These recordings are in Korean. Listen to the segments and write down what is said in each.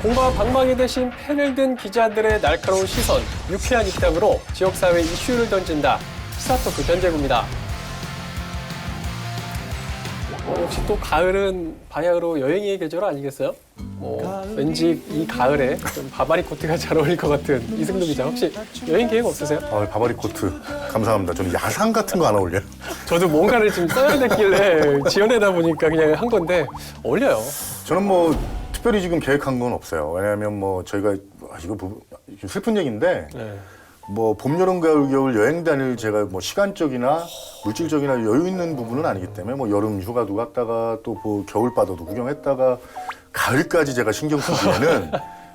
공과 방망이 대신 펜을 든 기자들의 날카로운 시선, 유쾌한 입담으로 지역사회 이슈를 던진다. 시사토크 변재구입니다. 역시 또 가을은 바야흐로 여행의 계절 아니겠어요? 왠지 이 가을에 좀 바바리 코트가 잘 어울릴 것 같은 이승도 기자, 혹시 여행 계획 없으세요? 바바리 코트 감사합니다. 저는 야상 같은 거 안 어울려요. 저도 뭔가를 지금 써야 됐길래 지어내다 보니까 그냥 한 건데 어울려요. 저는 뭐 특별히 지금 계획한 건 없어요. 왜냐하면 뭐 저희가 이거 슬픈 얘기인데 네. 뭐 봄, 여름, 가을, 겨울 여행 다닐 제가 뭐 시간적이나 물질적이나 여유 있는 부분은 아니기 때문에 뭐 여름 휴가도 갔다가 또 뭐 겨울 바다도 구경했다가 가을까지 제가 신경 쓰기에는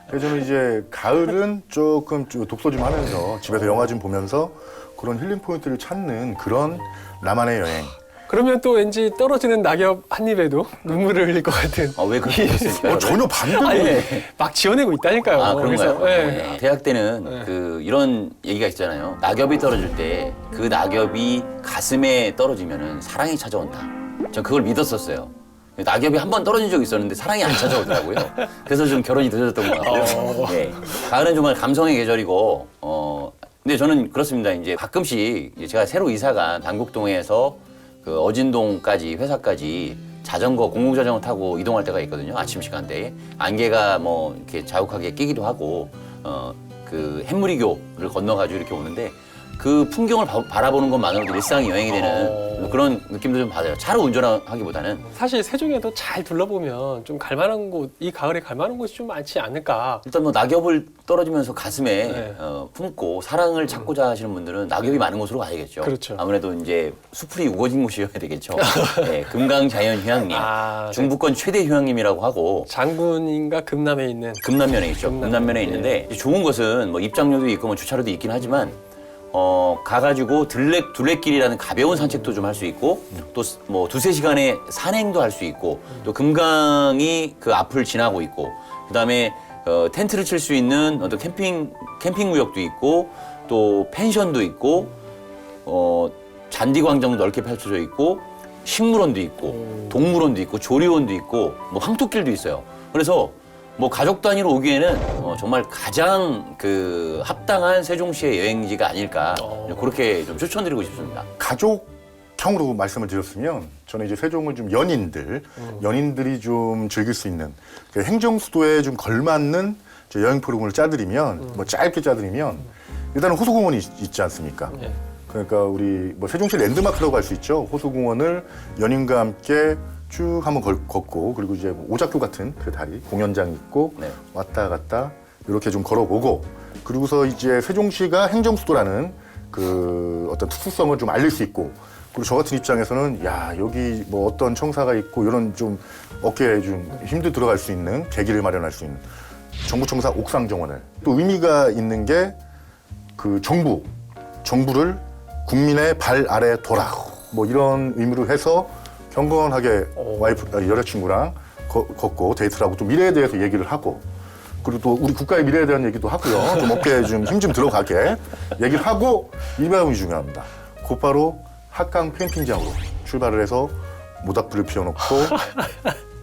그래서 저는 이제 가을은 조금 독서 좀 하면서 집에서 영화 좀 보면서 그런 힐링 포인트를 찾는 그런 나만의 여행. 그러면 또 왠지 떨어지는 낙엽 한 입에도 눈물을 흘릴 것 같은. 왜 그렇게 됐을까요? 전혀 반대로. 아니, 막 지어내고 있다니까요. 그런가요? 네. 대학 때는 이런 얘기가 있잖아요. 낙엽이 떨어질 때 그 낙엽이 가슴에 떨어지면은 사랑이 찾아온다. 전 그걸 믿었었어요. 낙엽이 한 번 떨어진 적이 있었는데 사랑이 안 찾아오더라고요. 그래서 좀 결혼이 늦어졌던 것 같고요. 네. 가을은 정말 감성의 계절이고, 근데 저는 그렇습니다. 이제 가끔씩 이제 제가 새로 이사간 단국동에서 그 어진동까지 회사까지 자전거 공공자전거 타고 이동할 때가 있거든요. 아침 시간대에 안개가 뭐 이렇게 자욱하게 끼기도 하고 그 햇무리교를 건너가지고 이렇게 오는데 그 풍경을 바라보는 것만으로도 일상이 여행이 되는 그런 느낌도 좀 받아요. 차로 운전하기보다는. 사실 세종에도 잘 둘러보면 좀 갈만한 곳, 이 가을에 갈만한 곳이 좀 많지 않을까. 일단 뭐 낙엽을 떨어지면서 가슴에 네. 품고 사랑을 찾고자 하시는 분들은 낙엽이 많은 곳으로 가야겠죠. 그렇죠. 아무래도 이제 수풀이 우거진 곳이어야 되겠죠. 네, 금강자연휴양림, 아, 네. 중부권 최대 휴양림이라고 하고 장군인가 금남에 있는. 금남면에 있죠. 금남면에 네. 있는데 좋은 것은 뭐 입장료도 있고 뭐 주차료도 있긴 하지만 가가지고 둘레길이라는 가벼운 산책도 좀 할 수 있고 또 뭐 두세 시간의 산행도 할 수 있고 또 금강이 그 앞을 지나고 있고 그다음에 텐트를 칠 수 있는 어떤 캠핑 구역도 있고 또 펜션도 있고 잔디 광장도 넓게 펼쳐져 있고 식물원도 있고 동물원도 있고 조리원도 있고 뭐 황토길도 있어요. 그래서 뭐 가족 단위로 오기에는 정말 가장 그 합당한 세종시의 여행지가 아닐까 그렇게 좀 추천드리고 싶습니다. 가족형으로 말씀을 드렸으면 저는 이제 세종을 좀 연인들이 좀 즐길 수 있는 그 행정수도에 좀 걸맞는 여행 프로그램을 짜드리면 뭐 짧게 짜드리면 일단은 호수공원이 있지 않습니까? 네. 그러니까 우리 뭐 세종시 랜드마크라고 할 수 있죠. 호수공원을 연인과 함께 쭉 한번 걷고 그리고 이제 뭐 오작교 같은 그 다리 공연장이 있고 네. 왔다 갔다 이렇게 좀 걸어보고 그리고서 이제 세종시가 행정수도라는 그 어떤 특수성을 좀 알릴 수 있고 그리고 저 같은 입장에서는 야 여기 뭐 어떤 청사가 있고 이런 좀 어깨에 좀 힘도 들어갈 수 있는 계기를 마련할 수 있는 정부청사 옥상정원을 또 의미가 있는 게 그 정부를 국민의 발 아래 둬라 뭐 이런 의미로 해서 경건하게 여자친구랑 걷고 데이트를 하고 또 미래에 대해서 얘기를 하고 그리고 또 우리 국가의 미래에 대한 얘기도 하고요. 좀 어깨에 좀 힘 좀 들어가게 얘기를 하고 이 부분이 중요합니다. 곧바로 합강 캠핑장으로 출발을 해서 모닥불을 피워놓고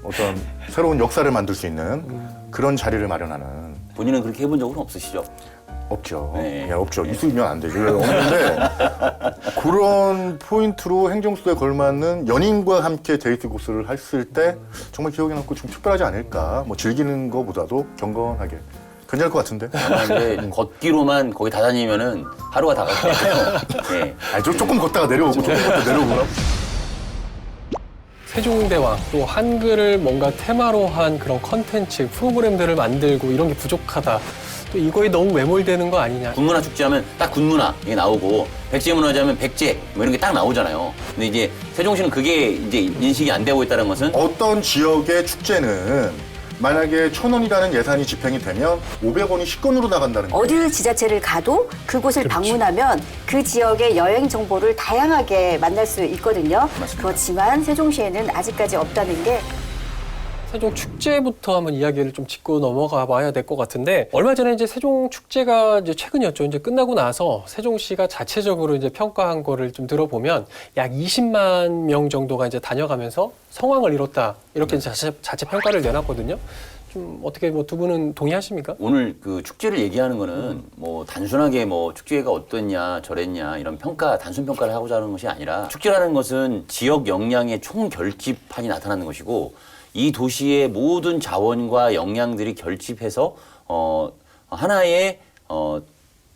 어떤 새로운 역사를 만들 수 있는 그런 자리를 마련하는 본인은 그렇게 해본 적은 없으시죠? 없죠. 네. 예, 없죠. 있으면 안 되죠. 없는데 그런 포인트로 행정수도에 걸맞는 연인과 함께 데이트 코스를 했을 때 정말 기억에 남고 좀 특별하지 않을까. 뭐 즐기는 것보다도 경건하게. 괜찮을 것 같은데. 아마 이제 걷기로만 거기 다 다니면은 하루가 다 갈 것 같아요. 네. 아니, 조금 걷다가 내려오고 조금 걷다가 내려오고. 세종대왕 또 한글을 뭔가 테마로 한 그런 컨텐츠 프로그램들을 만들고 이런 게 부족하다. 또 이거에 너무 매몰되는 거 아니냐. 군문화 축제하면 딱 군문화 이게 나오고 백제문화제하면 백제 뭐 이런 게 딱 나오잖아요. 근데 이제 세종시는 그게 이제 인식이 안 되고 있다는 것은 어떤 지역의 축제는 만약에 1,000원이라는 예산이 집행이 되면 500원이 식권으로 나간다는 거예요. 어딜 지자체를 가도 그곳을 방문하면 그 지역의 여행 정보를 다양하게 만날 수 있거든요. 맞습니다. 그렇지만 세종시에는 아직까지 없다는 게 세종 축제부터 한번 이야기를 좀 짚고 넘어가 봐야 될 것 같은데 얼마 전에 이제 세종 축제가 이제 최근이었죠. 이제 끝나고 나서 세종시가 자체적으로 이제 평가한 거를 좀 들어보면 약 20만 명 정도가 이제 다녀가면서 성황을 이뤘다. 이렇게 자체 평가를 내놨거든요. 좀 어떻게 뭐 두 분은 동의하십니까? 오늘 그 축제를 얘기하는 거는 뭐 단순하게 뭐 축제가 어땠냐 저랬냐 이런 평가 단순 평가를 하고자 하는 것이 아니라 축제라는 것은 지역 역량의 총결집판이 나타나는 것이고 이 도시의 모든 자원과 역량들이 결집해서 하나의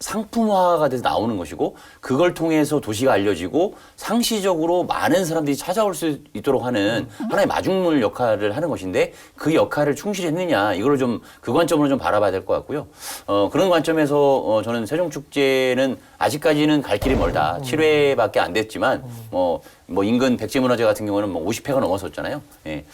상품화가 돼서 나오는 것이고 그걸 통해서 도시가 알려지고 상시적으로 많은 사람들이 찾아올 수 있도록 하는 하나의 마중물 역할을 하는 것인데 그 역할을 충실히 했느냐 이거를 좀 그 관점으로 좀 바라봐야 될 것 같고요. 그런 관점에서 저는 세종축제는 아직까지는 갈 길이 멀다. 7회밖에 안 됐지만 뭐 인근 백제문화재 같은 경우는 뭐 50회가 넘었었잖아요. 예.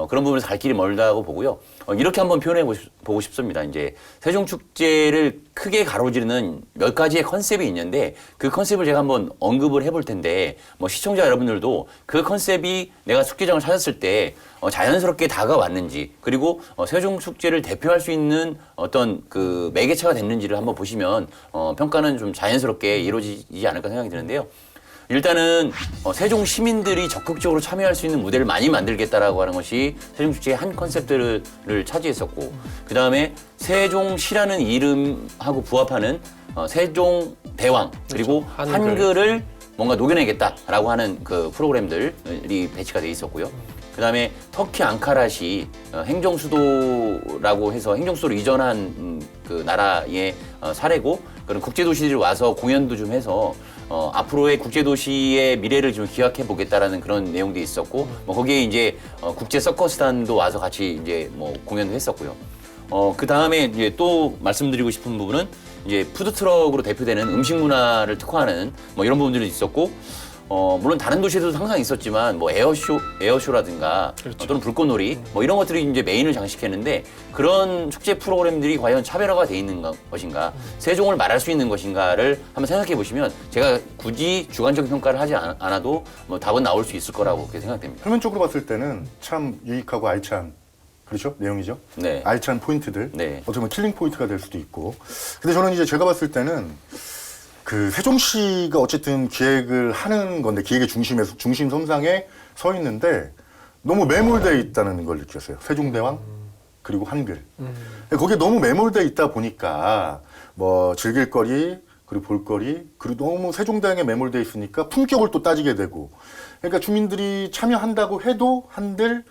그런 부분에서 갈 길이 멀다고 보고요. 이렇게 한번 표현해 보고 싶습니다. 이제 세종축제를 크게 가로지르는 몇 가지의 컨셉이 있는데 그 컨셉을 제가 한번 언급을 해볼 텐데 뭐 시청자 여러분들도 그 컨셉이 내가 축제장을 찾았을 때 자연스럽게 다가왔는지 그리고 세종축제를 대표할 수 있는 어떤 그 매개체가 됐는지를 한번 보시면 평가는 좀 자연스럽게 이루어지지 않을까 생각이 드는데요. 일단은 세종 시민들이 적극적으로 참여할 수 있는 무대를 많이 만들겠다라고 하는 것이 세종축제의 한 컨셉들을 차지했었고 그 다음에 세종시라는 이름하고 부합하는 세종대왕 그리고 그렇죠. 한글을 뭔가 녹여내겠다라고 하는 그 프로그램들이 배치가 돼 있었고요. 그 다음에 터키 앙카라시 행정수도라고 해서 행정수도로 이전한 그 나라의 사례고 그런 국제도시들이 와서 공연도 좀 해서 앞으로의 국제도시의 미래를 좀 기약해 보겠다라는 그런 내용도 있었고 뭐 거기에 이제 국제 서커스단도 와서 같이 이제 뭐 공연도 했었고요. 그 다음에 이제 또 말씀드리고 싶은 부분은 이제 푸드트럭으로 대표되는 음식 문화를 특화하는 뭐 이런 부분들이 있었고 물론 다른 도시에서도 항상 있었지만 뭐 에어쇼라든가 그렇죠. 또는 불꽃놀이 뭐 이런 것들이 이제 메인을 장식했는데 그런 축제 프로그램들이 과연 차별화가 돼 있는 것인가 세종을 말할 수 있는 것인가를 한번 생각해 보시면 제가 굳이 주관적인 평가를 하지 않아도 뭐 답은 나올 수 있을 거라고 그렇게 생각됩니다. 표면적으로 봤을 때는 참 유익하고 알찬 그렇죠? 내용이죠? 네. 알찬 포인트들. 네. 어떻게 보면 킬링 포인트가 될 수도 있고. 근데 저는 이제 제가 봤을 때는 그 세종시가 어쨌든 기획을 하는 건데 기획의 중심 선상에 서 있는데 너무 매몰되어 있다는 걸 느꼈어요. 세종대왕 그리고 한글. 거기에 너무 매몰되어 있다 보니까 뭐 즐길거리 그리고 볼거리 그리고 너무 세종대왕에 매몰되어 있으니까 품격을 또 따지게 되고 그러니까 주민들이 참여한다고 해도 한들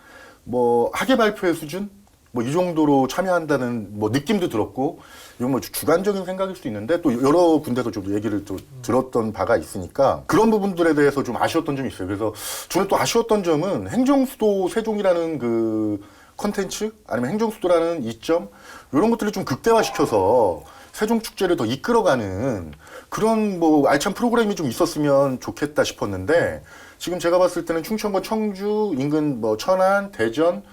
뭐 학예 발표회 수준 뭐 이 정도로 참여한다는 뭐 느낌도 들었고 이건 뭐 주관적인 생각일 수도 있는데 또 여러 군데서 좀 얘기를 또 들었던 바가 있으니까 그런 부분들에 대해서 좀 아쉬웠던 점이 있어요. 그래서 저는 또 아쉬웠던 점은 행정수도 세종이라는 그 컨텐츠 아니면 행정수도라는 이점 이런 것들을 좀 극대화시켜서 세종축제를 더 이끌어가는 그런 뭐 알찬 프로그램이 좀 있었으면 좋겠다 싶었는데 지금 제가 봤을 때는 충청권 청주 인근 뭐 천안 대전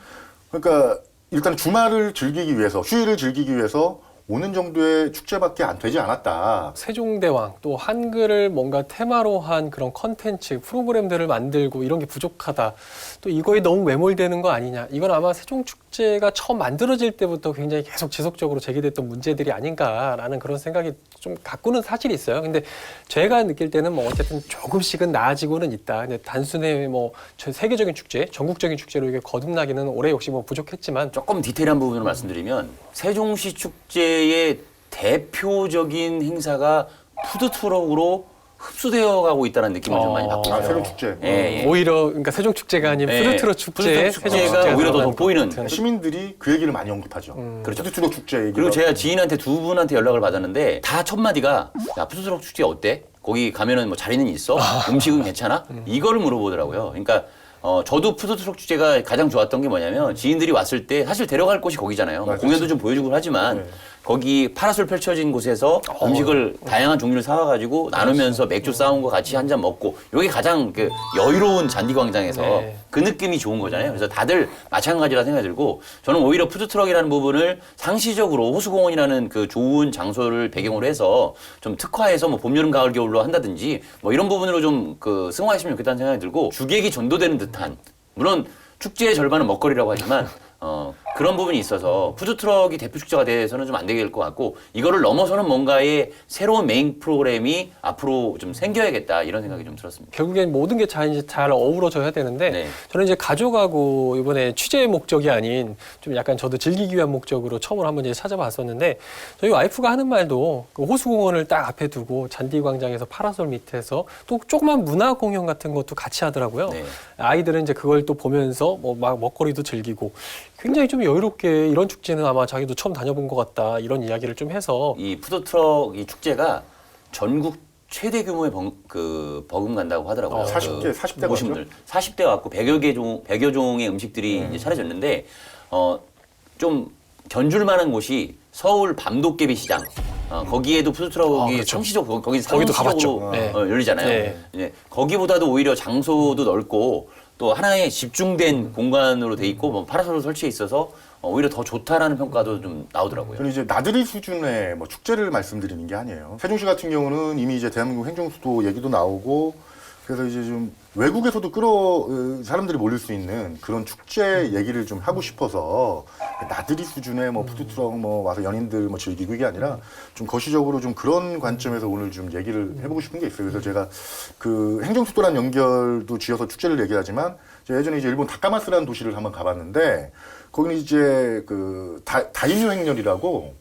그러니까 일단 주말을 즐기기 위해서 휴일을 즐기기 위해서 오는 정도의 축제밖에 안 되지 않았다. 세종대왕 또 한글을 뭔가 테마로 한 그런 컨텐츠 프로그램들을 만들고 이런 게 부족하다. 또 이거에 너무 매몰되는 거 아니냐. 이건 아마 세종축제가 처음 만들어질 때부터 굉장히 계속 지속적으로 제기됐던 문제들이 아닌가라는 그런 생각이 좀 갖고는 사실이 있어요. 근데 제가 느낄 때는 뭐 어쨌든 조금씩은 나아지고는 있다. 근데 단순히 뭐 세계적인 축제, 전국적인 축제로 이게 거듭나기는 올해 역시 뭐 부족했지만 조금 디테일한 부분을 말씀드리면 세종시 축제의 대표적인 행사가 푸드트럭으로 흡수되어 가고 있다는 느낌을 좀 많이 받고 있어요. 세종축제. 예, 예. 오히려 그러니까 세종축제가 아닌 예. 푸드트럭 축제, 푸드트럭 오히려 더 돋보이는. 같은. 시민들이 그 얘기를 많이 언급하죠. 그렇죠. 푸드트럭 축제 얘기. 그리고 제가 지인한테 두 분한테 연락을 받았는데 다 첫 마디가 야 푸드트럭 축제 어때? 거기 가면은 뭐 자리는 있어? 음식은 괜찮아? 이거를 물어보더라고요. 그러니까 저도 푸드트럭 축제가 가장 좋았던 게 뭐냐면 지인들이 왔을 때 사실 데려갈 곳이 거기잖아요. 뭐 공연도 좀 보여주고 하지만 네. 거기 파라솔 펼쳐진 곳에서 음식을 다양한 종류를 사와가지고 나누면서 맥주 싸운 거 같이 한 잔 먹고 이게 가장 그 여유로운 잔디광장에서 네. 그 느낌이 좋은 거잖아요. 그래서 다들 마찬가지라 생각이 들고 저는 오히려 푸드트럭이라는 부분을 상시적으로 호수공원이라는 그 좋은 장소를 배경으로 해서 좀 특화해서 뭐 봄, 여름, 가을, 겨울로 한다든지 뭐 이런 부분으로 좀 그 승화했으면 좋겠다는 생각이 들고 주객이 전도되는 듯한 물론 축제의 절반은 먹거리라고 하지만 그런 부분이 있어서 푸드트럭이 대표 축제가 돼서는 좀 안 되게 될 것 같고 이거를 넘어서는 뭔가의 새로운 메인 프로그램이 앞으로 좀 생겨야겠다 이런 생각이 좀 들었습니다. 결국엔 모든 게 잘 어우러져야 되는데 네. 저는 이제 가족하고 이번에 취재 목적이 아닌 좀 약간 저도 즐기기 위한 목적으로 처음으로 한번 이제 찾아봤었는데 저희 와이프가 하는 말도 그 호수공원을 딱 앞에 두고 잔디광장에서 파라솔 밑에서 또 조그만 문화 공연 같은 것도 같이 하더라고요. 네. 아이들은 이제 그걸 또 보면서 뭐 막 먹거리도 즐기고 굉장히 좀 여유롭게 이런 축제는 아마 자기도 처음 다녀본 것 같다 이런 이야기를 좀 해서 이 푸드트럭 이 축제가 전국 최대 규모의 버금간다고 하더라고요. 40대 모신분들 40대 갖고 100여 종의 음식들이 이제 차려졌는데 좀 견줄 만한 곳이 서울 밤도깨비 시장. 거기에도 푸드트럭이 그렇죠. 상시적 거기 거기도 상시적으로 가봤죠. 네. 열리잖아요. 네. 예, 거기보다도 오히려 장소도 넓고 또 하나의 집중된 공간으로 돼 있고 뭐 파라솔도 설치해 있어서 오히려 더 좋다라는 평가도 좀 나오더라고요. 저는 이제 나들이 수준의 뭐 축제를 말씀드리는 게 아니에요. 세종시 같은 경우는 이미 이제 대한민국 행정수도 얘기도 나오고 그래서 이제 좀 외국에서도 사람들이 몰릴 수 있는 그런 축제 얘기를 좀 하고 싶어서 나들이 수준의 뭐 푸드트럭 뭐 와서 연인들 뭐 즐기고 이게 아니라 좀 거시적으로 좀 그런 관점에서 오늘 좀 얘기를 해보고 싶은 게 있어요. 그래서 제가 그 행정수도란 연결도 지어서 축제를 얘기하지만 제가 예전에 이제 일본 다카마스라는 도시를 한번 가봤는데 거기는 이제 그 다인요 행렬이라고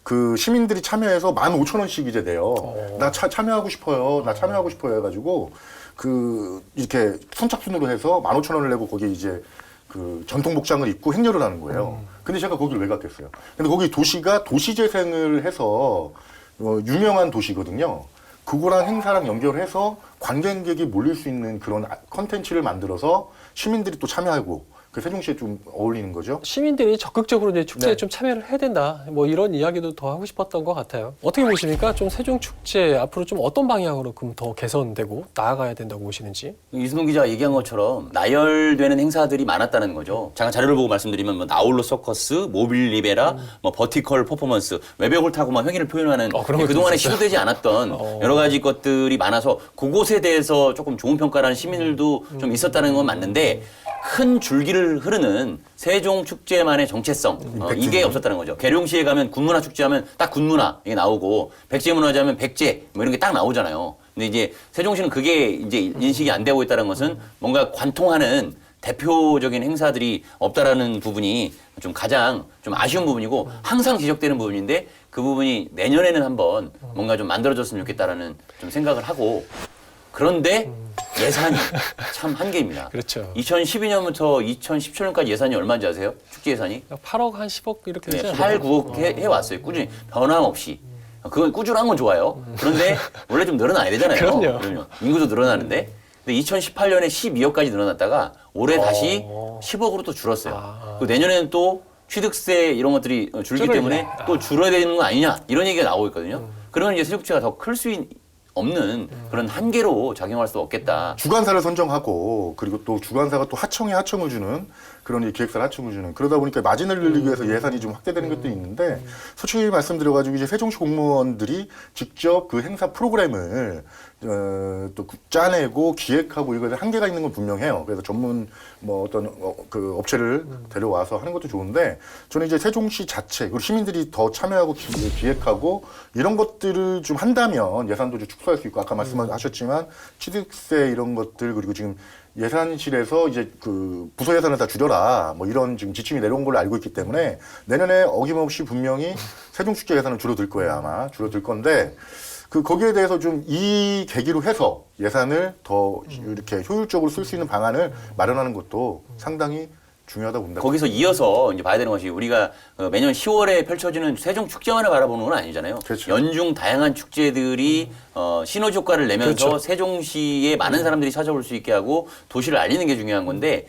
그 시민들이 참여해서 15,000원씩 이제 내요. 나 참여하고 싶어요. 나 참여하고 싶어요 해가지고 그 이렇게 선착순으로 해서 15,000원을 내고 거기 이제 그 전통 복장을 입고 행렬을 하는 거예요. 근데 제가 거기를 왜 갔겠어요? 근데 거기 도시가 도시재생을 해서 유명한 도시거든요. 그거랑 행사랑 연결해서 관광객이 몰릴 수 있는 그런 컨텐츠를 만들어서 시민들이 또 참여하고 그 세종시에 좀 어울리는 거죠. 시민들이 적극적으로 이제 축제에 네. 좀 참여를 해야 된다. 뭐 이런 이야기도 더 하고 싶었던 것 같아요. 어떻게 보십니까? 좀 세종 축제 앞으로 좀 어떤 방향으로 그럼 더 개선되고 나아가야 된다고 보시는지? 이승동 기자가 얘기한 것처럼 나열되는 행사들이 많았다는 거죠. 잠깐 자료를 보고 말씀드리면 뭐 나홀로 서커스, 모빌 리베라, 뭐 버티컬 퍼포먼스, 외벽을 타고 막 행위를 표현하는 그런 것도 그동안에 있었어요. 시도되지 않았던 여러 가지 것들이 많아서 그곳에 대해서 조금 좋은 평가라는 시민들도 좀 있었다는 건 맞는데 큰 줄기를 흐르는 세종 축제만의 정체성 이게 없었다는 거죠. 계룡시에 가면 군문화 축제하면 딱 군문화 이게 나오고 백제문화제하면 백제 뭐 이런 게 딱 나오잖아요. 근데 이제 세종시는 그게 이제 인식이 안 되고 있다는 것은 뭔가 관통하는 대표적인 행사들이 없다라는 부분이 좀 가장 좀 아쉬운 부분이고 항상 지적되는 부분인데 그 부분이 내년에는 한번 뭔가 좀 만들어졌으면 좋겠다라는 좀 생각을 하고 그런데 예산이 참 한계입니다. 그렇죠. 2012년부터 2017년까지 예산이 얼마인지 아세요? 축제 예산이? 8억 한 10억 이렇게 되지 네, 않나요? 8, 9억 해왔어요. 꾸준히 변함없이. 그건 꾸준한 건 좋아요. 그런데 원래 좀 늘어나야 되잖아요. 그럼요. 인구도 늘어나는데. 근데 2018년에 12억까지 늘어났다가 올해 다시 10억으로 또 줄었어요. 그리고 내년에는 또 취득세 이런 것들이 줄기 때문에 또 줄어야 되는 거 아니냐 이런 얘기가 나오고 있거든요. 그러면 이제 세종축제가 더 클 수 없는 그런 한계로 작용할 수 없겠다. 주관사를 선정하고 그리고 또 주관사가 또 하청에 하청을 주는 그런 이 기획사를 하청을 주는 그러다 보니까 마진을 늘리기 위해서 예산이 좀 확대되는 것도 있는데 솔직히 말씀드려가지고 이제 세종시 공무원들이 직접 그 행사 프로그램을 또 짜내고 기획하고 이거에 한계가 있는 건 분명해요. 그래서 전문 뭐 어떤 그 업체를 데려와서 하는 것도 좋은데 저는 이제 세종시 자체 그리고 시민들이 더 참여하고 기획하고 이런 것들을 좀 한다면 예산도 좀 축소할 수 있고 아까 말씀하셨지만 취득세 이런 것들 그리고 지금 예산실에서 이제 그 부서 예산을 다 줄여라 뭐 이런 지금 지침이 내려온 걸로 알고 있기 때문에 내년에 어김없이 분명히 세종축제 예산은 줄어들 거예요 아마 줄어들 건데 거기에 대해서 좀 이 계기로 해서 예산을 더 이렇게 효율적으로 쓸 수 있는 방안을 마련하는 것도 상당히 중요하다고 봅니다. 거기서 이어서 이제 봐야 되는 것이 우리가 매년 10월에 펼쳐지는 세종 축제만을 바라보는 건 아니잖아요. 그렇죠. 연중 다양한 축제들이 시너지 효과를 내면서 그렇죠. 세종시에 많은 사람들이 찾아올 수 있게 하고 도시를 알리는 게 중요한 건데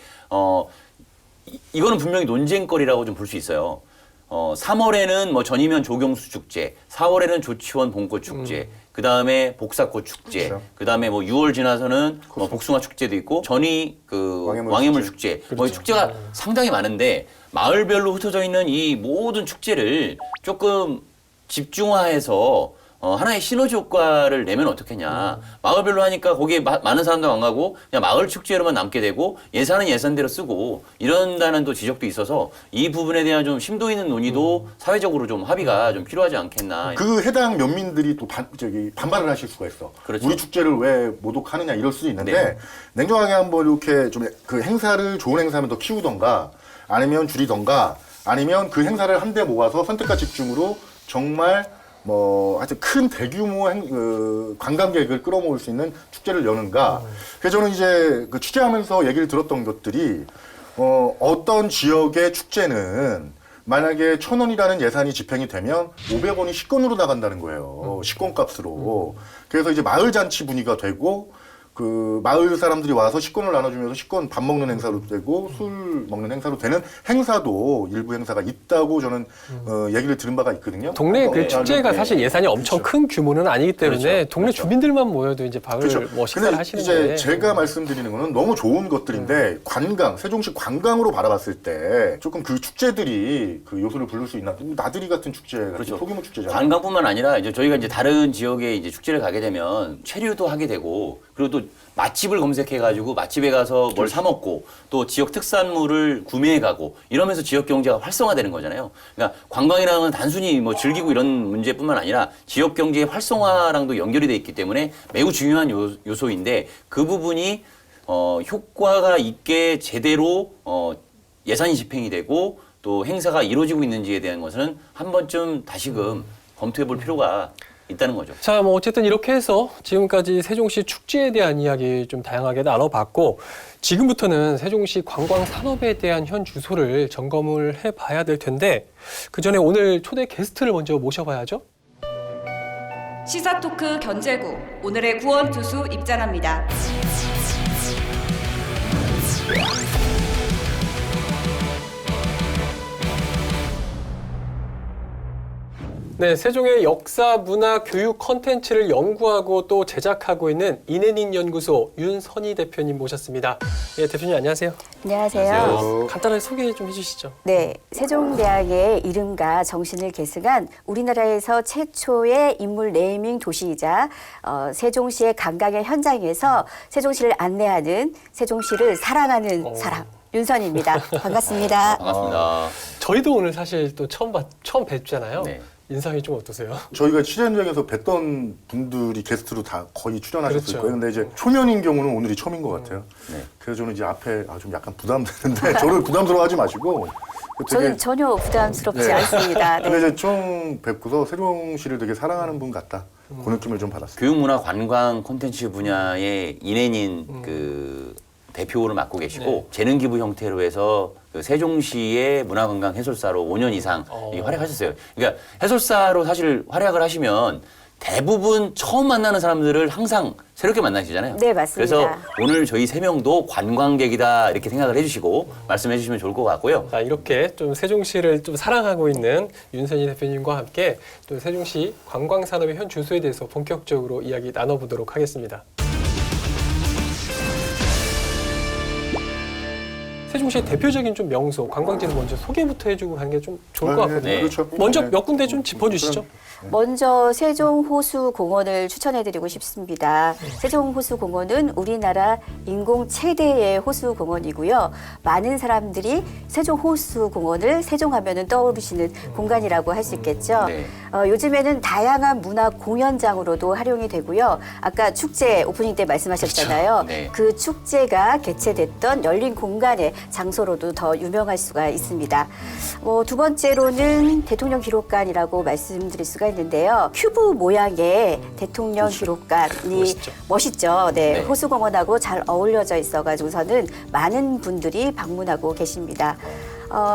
이거는 분명히 논쟁거리라고 좀 볼 수 있어요. 3월에는 뭐 전이면 조경수 축제, 4월에는 조치원 봄꽃 축제, 그 다음에 복사꽃 축제, 그렇죠. 그 다음에 뭐 6월 지나서는 뭐 복숭아 축제도 있고, 전이 그 왕해물 축제, 뭐 축제가 상당히 많은데 마을별로 흩어져 있는 이 모든 축제를 조금 집중화해서 하나의 시너지 효과를 내면 어떻겠냐. 마을별로 하니까 거기에 많은 사람도 안 가고 그냥 마을 축제로만 남게 되고 예산은 예산대로 쓰고 이런다는 또 지적도 있어서 이 부분에 대한 좀 심도 있는 논의도 사회적으로 좀 합의가 좀 필요하지 않겠나. 그 해당 면민들이 또 반발을 하실 수가 있어. 그렇죠. 우리 축제를 왜 모독하느냐 이럴 수도 있는데 네. 냉정하게 한번 이렇게 좀 그 행사를 좋은 행사하면 더 키우던가 아니면 줄이던가 아니면 그 행사를 한데 모아서 선택과 집중으로 정말 뭐 하여튼 큰 대규모 관광객을 끌어모을 수 있는 축제를 여는가. 그래서 저는 이제 그 취재하면서 얘기를 들었던 것들이 어떤 지역의 축제는 만약에 1,000원이라는 예산이 집행이 되면 500원이 식권으로 나간다는 거예요. 식권값으로. 그래서 이제 마을 잔치 분위기가 되고 그 마을 사람들이 와서 식권을 나눠주면서 식권 밥 먹는 행사로 되고 술 먹는 행사로 되는 행사도 일부 행사가 있다고 저는 얘기를 들은 바가 있거든요. 동네 그 축제가 네. 사실 예산이 엄청 그렇죠. 큰 규모는 아니기 때문에 그렇죠. 동네 그렇죠. 주민들만 모여도 이제 밥을 그렇죠. 뭐 식사를 근데 하시는데 이제 제가 말씀드리는 거는 너무 좋은 것들인데 관광, 세종시 관광으로 바라봤을 때 조금 그 축제들이 그 요소를 부를 수 있나? 나들이 같은 축제, 그렇죠. 소규모 축제잖아요. 관광뿐만 아니라 이제 저희가 이제 다른 지역에 이제 축제를 가게 되면 체류도 하게 되고 그리고 또 맛집을 검색해가지고 맛집에 가서 뭘 사 먹고 또 지역 특산물을 구매해 가고 이러면서 지역 경제가 활성화되는 거잖아요. 그러니까 관광이라는 건 단순히 뭐 즐기고 이런 문제뿐만 아니라 지역 경제의 활성화랑도 연결이 돼 있기 때문에 매우 중요한 요소인데 그 부분이 효과가 있게 제대로 예산이 집행이 되고 또 행사가 이루어지고 있는지에 대한 것은 한 번쯤 다시금 검토해 볼 필요가 있다는 거죠. 자, 뭐 어쨌든 이렇게 해서 지금까지 세종시 축제에 대한 이야기 좀 다양하게 나눠봤고 지금부터는 세종시 관광 산업에 대한 현 주소를 점검을 해봐야 될 텐데 그 전에 오늘 초대 게스트를 먼저 모셔봐야죠. 시사토크 견제구 오늘의 구원 투수 입장합니다. 네, 세종의 역사, 문화, 교육 콘텐츠를 연구하고 또 제작하고 있는 인해닝 연구소 윤선희 대표님 모셨습니다. 예, 대표님 안녕하세요. 안녕하세요. 간단하게 소개 좀 해주시죠. 네, 세종대학의 이름과 정신을 계승한 우리나라에서 최초의 인물 네이밍 도시이자 세종시의 관광의 현장에서 세종시를 안내하는 세종시를 사랑하는 사람 윤선희입니다. 반갑습니다. 반갑습니다. 저희도 오늘 사실 또 처음 뵙잖아요. 네. 인상이 좀 어떠세요? 저희가 취재 현장에서 뵀던 분들이 게스트로 다 거의 출연하셨을 그렇죠. 거예요. 근데 이제 초면인 경우는 오늘이 처음인 것 같아요. 네. 그래서 저는 이제 앞에 좀 약간 부담되는데 저를 부담스러워하지 마시고 저는 전혀 부담스럽지 않습니다. 근데 네. 이제 좀 뵙고서 세종시를 되게 사랑하는 분 같다. 그 느낌을 좀 받았어요. 교육문화관광 콘텐츠 분야의 인해닌 그 대표를 맡고 계시고 네. 재능기부 형태로 해서 그 세종시의 문화관광 해설사로 5년 이상 활약하셨어요. 그러니까 해설사로 사실 활약을 하시면 대부분 처음 만나는 사람들을 항상 새롭게 만나시잖아요. 네, 맞습니다. 그래서 오늘 저희 3명도 관광객이다 이렇게 생각을 해주시고 말씀해 주시면 좋을 것 같고요. 자, 이렇게 좀 세종시를 좀 사랑하고 있는 윤선희 대표님과 함께 또 세종시 관광산업의 현 주소에 대해서 본격적으로 이야기 나눠보도록 하겠습니다. 세종시의 대표적인 좀 명소, 관광지를 먼저 소개부터 해주고 하는 게 좀 좋을 것 같거든요. 네. 그렇죠. 먼저 네. 몇 군데 좀 짚어주시죠. 먼저 세종호수공원을 추천해드리고 싶습니다. 세종호수공원은 우리나라 인공 최대의 호수공원이고요. 많은 사람들이 세종호수공원을 세종하면 떠오르시는 공간이라고 할 수 있겠죠. 네. 요즘에는 다양한 문화 공연장으로도 활용이 되고요. 아까 축제 오프닝 때 말씀하셨잖아요. 그렇죠. 네. 그 축제가 개최됐던 열린 공간의 장소로도 더 유명할 수가 있습니다. 두 번째로는 대통령 기록관이라고 말씀드릴 수가 있는데요. 큐브 모양의 대통령 기록관이 멋있죠. 네, 네. 호수공원하고 잘 어울려져 있어가지고서는 많은 분들이 방문하고 계십니다.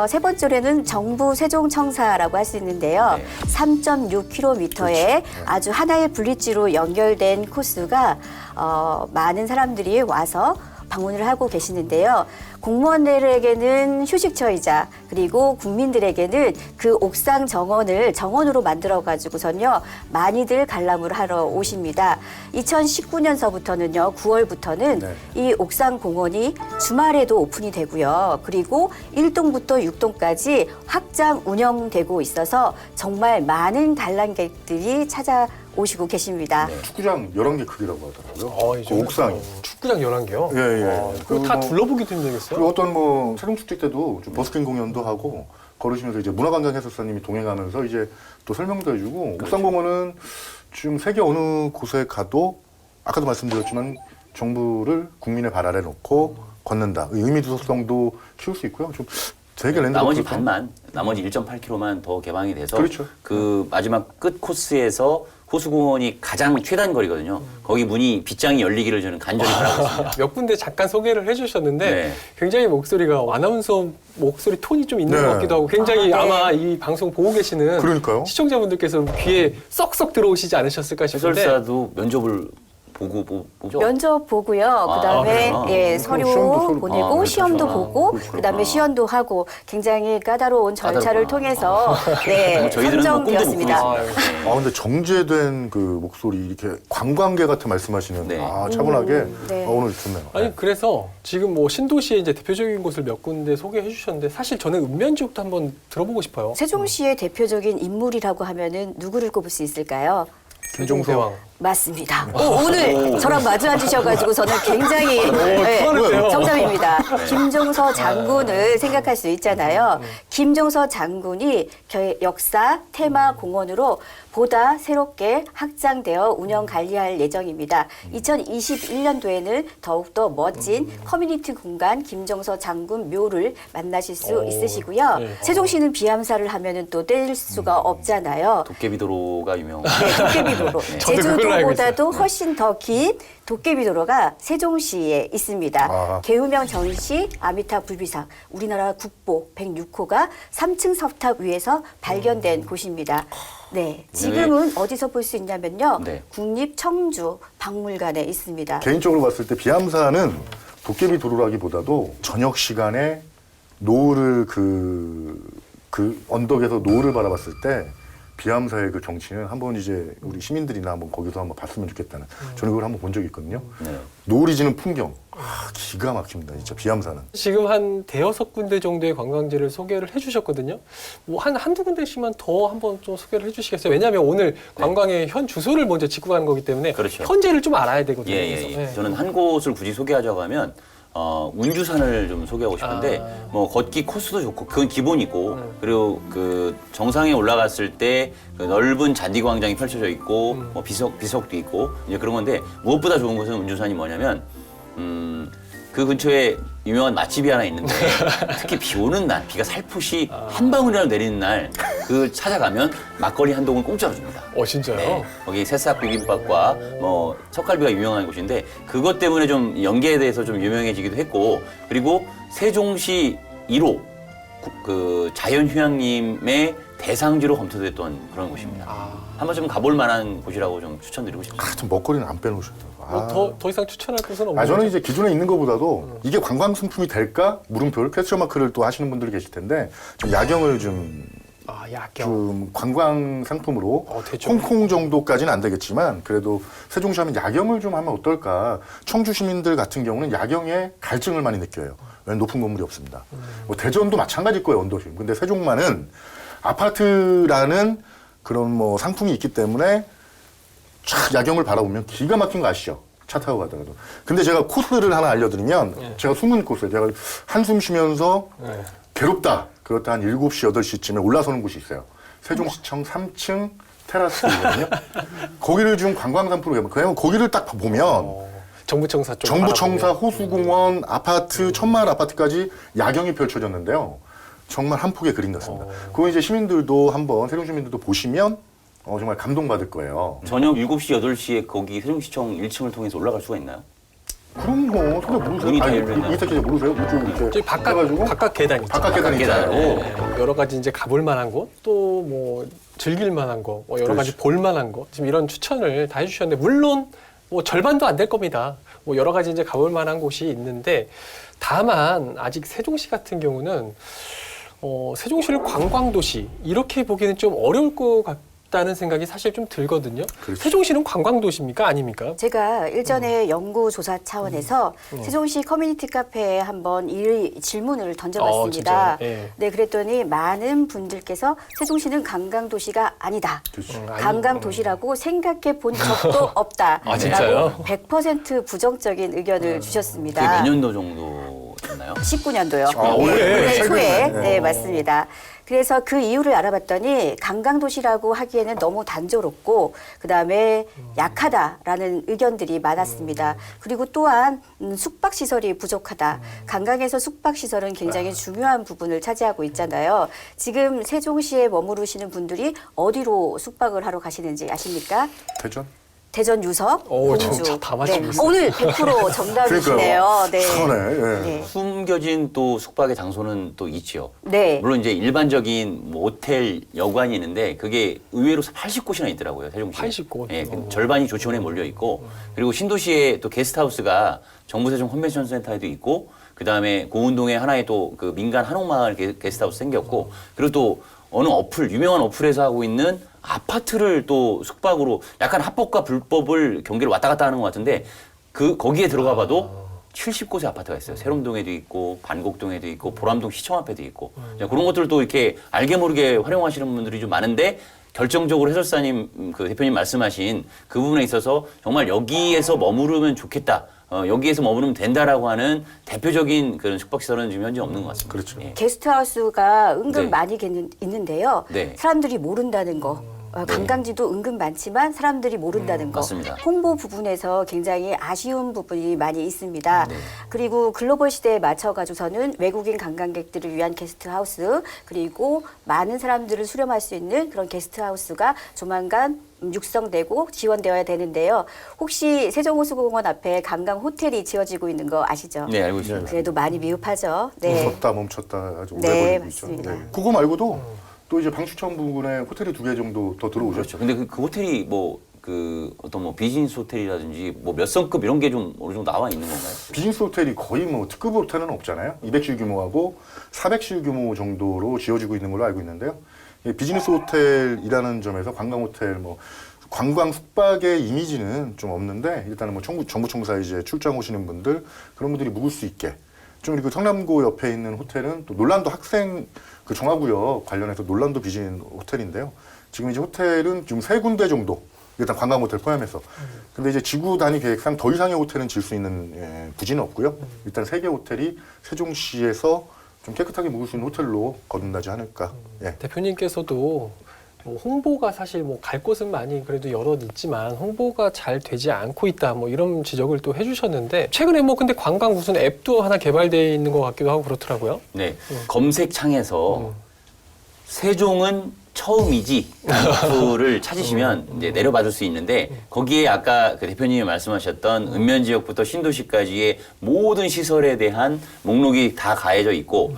세 번째로는 정부 세종청사라고 할 수 있는데요. 네. 3.6km의 아주 하나의 분리지로 연결된 코스가 많은 사람들이 와서 방문을 하고 계시는데요. 공무원들에게는 휴식처이자 그리고 국민들에게는 그 옥상 정원을 정원으로 만들어 가지고선요 많이들 관람을 하러 오십니다. 2019년서부터는요 9월부터는 네. 이 옥상 공원이 주말에도 오픈이 되고요. 그리고 1동부터 6동까지 확장 운영되고 있어서 정말 많은 관람객들이 찾아 오시고 계십니다. 네. 축구장 11개 크기라고 하더라고요. 그 옥상이. 축구장 11개요? 예, 예. 그거 다 뭐- 둘러보기도 힘들겠어요? 그리고 어떤 뭐 세종축제 때도 좀 버스킹 공연도 하고 걸으시면서 이제 문화관광 해설사님이 동행하면서 이제 또 설명도 해주고 옥상공원은 지금 세계 어느 곳에 가도 아까도 말씀드렸지만 정부를 국민의 발 아래 놓고 걷는다. 의미 두성도 키울 수 있고요. 좀 되게 랜드마크 나머지 반만, 나머지 1.8km만 더 개방이 돼서 그렇죠. 그 마지막 끝 코스에서 호수공원이 가장 최단 거리거든요. 거기 문이 빗장이 열리기를 저는 간절히 바라고 있습니다. 몇 군데 잠깐 소개를 해주셨는데 네. 굉장히 목소리가 아나운서 목소리 톤이 좀 있는 네. 것 같기도 하고 굉장히 아, 네. 아마 이 방송 보고 계시는 그러니까요. 시청자분들께서 귀에 썩썩 들어오시지 않으셨을까 싶은데 해설사도 면접을 보죠. 면접 보고요. 그다음에 그래요? 예, 시험도 서류 보내고 그렇죠. 시험도 보고 그렇죠. 그다음에 시연도 하고 굉장히 까다로운 절차를 까다롭구나. 통해서 네, 저희들은 뭐 꿈도 못 선정되었습니다. 꾸겠습니다. 근데 정제된 그 목소리 이렇게 관광계 같은 말씀하시는 네. 차분하게 네. 오늘 좋네요. 아니 그래서 지금 뭐 신도시의 이제 대표적인 곳을 몇 군데 소개해 주셨는데 사실 저는 읍면지역도 한번 들어보고 싶어요. 세종시의 대표적인 인물이라고 하면은 누구를 꼽을 수 있을까요? 세종대왕. 맞습니다. 오늘 저랑 마주 앉으셔가지고 저는 굉장히 편안해요. 정답입니다. 김종서 장군을 생각할 수 있잖아요. 김종서 장군이 역사 테마 공원으로 보다 새롭게 확장되어 운영 관리할 예정입니다. 2021년도에는 더욱더 멋진 커뮤니티 공간 김종서 장군 묘를 만나실 수 있으시고요. 네. 세종시는 비암사를 하면은 또 뗄 수가 없잖아요. 도깨비도로가 유명. 네, 도깨비도로. 저도 그걸로 알고 제주도보다도 훨씬 더 긴 도깨비도로가 세종시에 있습니다. 아. 계우명 전시 아미타 불비상 우리나라 국보 106호가 3층 석탑 위에서 발견된 곳입니다. 네, 지금은 어디서 볼 수 있냐면요. 네. 국립청주박물관에 있습니다. 개인적으로 봤을 때 비암사는 도깨비 도로라기보다도 저녁 시간에 노을을 그 언덕에서 노을을 바라봤을 때 비암사의 그 정치는 한번 이제 우리 시민들이나 한번 거기서 한번 봤으면 좋겠다는 저는 그걸 한번 본 적이 있거든요. 네. 노을이 지는 풍경 기가 막힙니다. 진짜 비암사는. 지금 한 대여섯 군데 정도의 관광지를 소개를 해주셨거든요. 뭐 한두 군데씩만 더 한번 좀 소개를 해주시겠어요? 왜냐하면 오늘 관광의 현 주소를 먼저 짚고 가는 거기 때문에 그렇죠. 현재를 좀 알아야 되거든요. 예, 예, 그래서, 예. 네. 저는 한 곳을 굳이 소개하자고 하면 운주산을 좀 소개하고 싶은데 뭐 걷기 코스도 좋고 그건 기본이고 그리고 그 정상에 올라갔을 때 그 넓은 잔디 광장이 펼쳐져 있고 뭐 비석도 있고 이제 그런 건데 무엇보다 좋은 것은 운주산이 뭐냐면 그 근처에 유명한 맛집이 하나 있는데 특히 비 오는 날 비가 살포시 한 방울이라도 내리는 날 그 찾아가면 막걸리 한 동을 공짜로 줍니다. 진짜요? 네, 거기 새싹 비빔밥과 뭐 석갈비가 유명한 곳인데 그것 때문에 좀 연계에 대해서 좀 유명해지기도 했고 그리고 세종시 1호 그 자연휴양림의 대상지로 검토됐던 그런 곳입니다. 한번 좀 가볼 만한 곳이라고 좀 추천드리고 싶습니다. 좀 먹거리는 안 빼놓으셔도. 더 이상 추천할 곳은 없는 저는 거죠? 이제 기존에 있는 것보다도 이게 관광 상품이 될까 물음표를 퀘스천 마크를 또 하시는 분들이 계실 텐데 좀 야경을 좀 야경. 관광 상품으로 되죠. 홍콩 정도까지는 안 되겠지만 그래도 세종시 하면 야경을 좀 하면 어떨까. 청주 시민들 같은 경우는 야경에 갈증을 많이 느껴요. 왜냐면 높은 건물이 없습니다. 뭐 대전도 마찬가지일 거예요, 언더심. 근데 세종만은 아파트라는 그런 뭐 상품이 있기 때문에 쫙 야경을 바라보면 기가 막힌 거 아시죠? 차 타고 가더라도. 근데 제가 코스를 하나 알려드리면 제가 숨은 코스에 제가 한숨 쉬면서 괴롭다. 그렇다 한 7시, 8시쯤에 올라서는 곳이 있어요. 세종시청 3층 테라스거든요. 거기를 좀 관광 상품으로 해보면 그냥 거기를 딱 보면 정부청사 쪽. 정부청사, 호수공원, 아파트, 천마을 아파트까지 야경이 펼쳐졌는데요. 정말 한 폭의 그림 같습니다. 그거 이제 시민들도 한번 세종 시민들도 보시면 정말 감동받을 거예요. 저녁 7시, 8시에 거기 세종시청 1층을 통해서 올라갈 수가 있나요? 그럼요. 근데 모르세요? 문이 다 아니, 열려있나요? 이렇게 모르세요? 이쪽 이렇게 저기 바깥 계단 있죠. 바깥 계단 있잖아요. 네. 여러 가지 이제 가볼 만한 곳, 또 뭐 즐길 만한 거, 뭐 여러 가지 그렇죠. 볼 만한 거, 지금 이런 추천을 다 해주셨는데 물론 뭐 절반도 안 될 겁니다. 뭐 여러 가지 이제 가볼 만한 곳이 있는데 다만 아직 세종시 같은 경우는 세종시를 관광도시 이렇게 보기는 좀 어려울 것 싶다는 생각이 사실 좀 들거든요. 그렇죠. 세종시는 관광도시입니까? 아닙니까? 제가 일전에 연구 조사 차원에서 세종시 커뮤니티 카페에 한번 이 질문을 던져봤습니다. 진짜요? 예. 네, 그랬더니 많은 분들께서 세종시는 관광도시가 아니다. 그렇죠. 관광도시라고 생각해 본 적도 없다. 아, 진짜요? 100% 부정적인 의견을 주셨습니다. 그게 몇 년도 정도였나요? 19년도요. 아, 올해 초에. 최근에. 네, 맞습니다. 그래서 그 이유를 알아봤더니 관광도시라고 하기에는 너무 단조롭고 그다음에 약하다라는 의견들이 많았습니다. 그리고 또한 숙박시설이 부족하다. 관광에서 숙박시설은 굉장히 중요한 부분을 차지하고 있잖아요. 지금 세종시에 머무르시는 분들이 어디로 숙박을 하러 가시는지 아십니까? 대전? 대전 유석, 오, 공주. 진짜 다 맞추고 있어요. 오늘 100% 정답이시네요. 네. 그러네. 예. 네. 숨겨진 또 숙박의 장소는 또 있지요. 네. 물론 이제 일반적인 뭐 호텔, 여관이 있는데 그게 의외로 80곳이나 있더라고요. 세종시에. 80곳? 예, 절반이 조치원에 몰려 있고 그리고 신도시에 또 게스트하우스가 정부세종 컨벤션 센터에도 있고 그다음에 고운동에 하나의 또 그 민간 한옥마을 게스트하우스 생겼고 그리고 또 어느 어플 유명한 어플에서 하고 있는 아파트를 또 숙박으로 약간 합법과 불법을 경계를 왔다 갔다 하는 것 같은데 그 거기에 들어가 봐도 70곳의 아파트가 있어요. 세롬동에도 있고 반곡동에도 있고 보람동 시청 앞에도 있고 그런 것들도 이렇게 알게 모르게 활용하시는 분들이 좀 많은데 결정적으로 해설사님 그 대표님 말씀하신 그 부분에 있어서 정말 여기에서 머무르면 좋겠다. 여기에서 머무르면 된다라고 하는 대표적인 그런 숙박시설은 지금 현재 없는 것 같습니다. 그렇죠. 예. 게스트하우스가 은근 네. 많이 있는데요. 네. 사람들이 모른다는 거. 관광지도 은근 많지만 사람들이 모른다는 거. 맞습니다. 홍보 부분에서 굉장히 아쉬운 부분이 많이 있습니다. 네. 그리고 글로벌 시대에 맞춰가지고서는 외국인 관광객들을 위한 게스트하우스 그리고 많은 사람들을 수렴할 수 있는 그런 게스트하우스가 조만간 육성되고 지원되어야 되는데요. 혹시 세종호수공원 앞에 관광 호텔이 지어지고 있는 거 아시죠? 네, 알고 있습니다. 그래도 많이 미흡하죠. 네. 멈췄다 아주 오래 네, 걸리고 있죠. 맞습니다. 그거 말고도 또 이제 방수천 부근에 호텔이 2개 정도 더 들어오죠. 그렇죠. 근데 그 호텔이 뭐 그 어떤 뭐 비즈니스 호텔이라든지 뭐 몇 성급 이런 게 좀 어느 정도 나와 있는 건가요? 비즈니스 호텔이 거의 뭐 특급 호텔은 없잖아요. 200실 규모하고 400실 규모 정도로 지어지고 있는 걸로 알고 있는데요. 이 비즈니스 호텔이라는 점에서 관광 호텔 뭐 관광 숙박의 이미지는 좀 없는데 일단은 뭐 정부 청사 이제 출장 오시는 분들 그런 분들이 묵을 수 있게 좀 그리고 성남고 옆에 있는 호텔은 또 놀란도 학생 그 종합구역 관련해서 놀란도 비즈니스 호텔인데요. 지금 이제 호텔은 지금 3군데 정도 일단 관광 호텔 포함해서. 근데 이제 지구 단위 계획상 더 이상의 호텔은 질 수 있는 부지는 없고요. 일단 3개 호텔이 세종시에서 좀 깨끗하게 묵을 수 있는 호텔로 거듭나지 않을까. 예. 대표님께서도 뭐 홍보가 사실 뭐 갈 곳은 많이 그래도 여럿 있지만 홍보가 잘 되지 않고 있다 뭐 이런 지적을 또 해주셨는데 최근에 뭐 근데 관광 무슨 앱도 하나 개발되어 있는 것 같기도 하고 그렇더라고요. 네. 검색창에서 세종은 처음이지 어플을 찾으시면 이제 내려받을 수 있는데 거기에 아까 그 대표님이 말씀하셨던 읍면 지역부터 신도시까지의 모든 시설에 대한 목록이 다 가해져 있고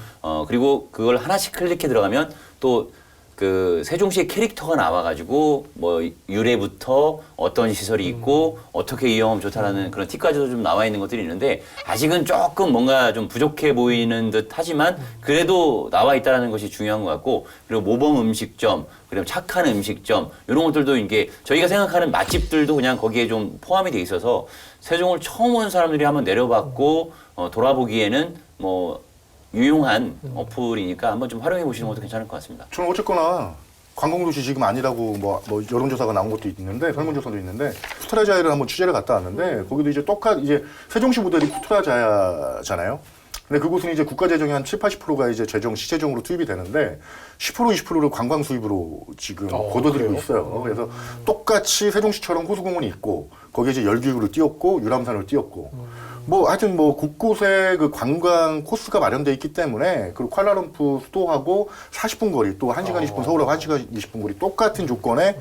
그리고 그걸 하나씩 클릭해 들어가면 또 그 세종시의 캐릭터가 나와가지고 뭐 유래부터 어떤 시설이 있고 어떻게 이용하면 좋다라는 그런 팁까지도 좀 나와 있는 것들이 있는데 아직은 조금 뭔가 좀 부족해 보이는 듯 하지만 그래도 나와 있다는 것이 중요한 것 같고 그리고 모범 음식점 그리고 착한 음식점 이런 것들도 이게 저희가 생각하는 맛집들도 그냥 거기에 좀 포함이 돼 있어서 세종을 처음 온 사람들이 한번 내려봤고 돌아보기에는 뭐 유용한 어플이니까 한번 좀 활용해 보시는 것도 괜찮을 것 같습니다. 저는 어쨌거나 관광도시 지금 아니라고 뭐 여론조사가 나온 것도 있는데 설문조사도 있는데 푸트라자야를 한번 취재를 갔다 왔는데 거기도 이제 이제 세종시 모델이 푸트라자야잖아요. 근데 그곳은 이제 국가 재정의 한 70~80%가 이제 시재정으로 투입이 되는데 10% 20%를 관광 수입으로 지금 거둬들이고 있어요. 그래서 똑같이 세종시처럼 호수공원이 있고 거기에 이제 열기구를 띄웠고 유람선을 띄웠고 뭐 하여튼 뭐 곳곳에 그 관광 코스가 마련돼 있기 때문에 그리고 쿠알라룸푸르 수도하고 40분 거리 또 1시간 20분 서울하고 1시간 20분 거리 똑같은 조건에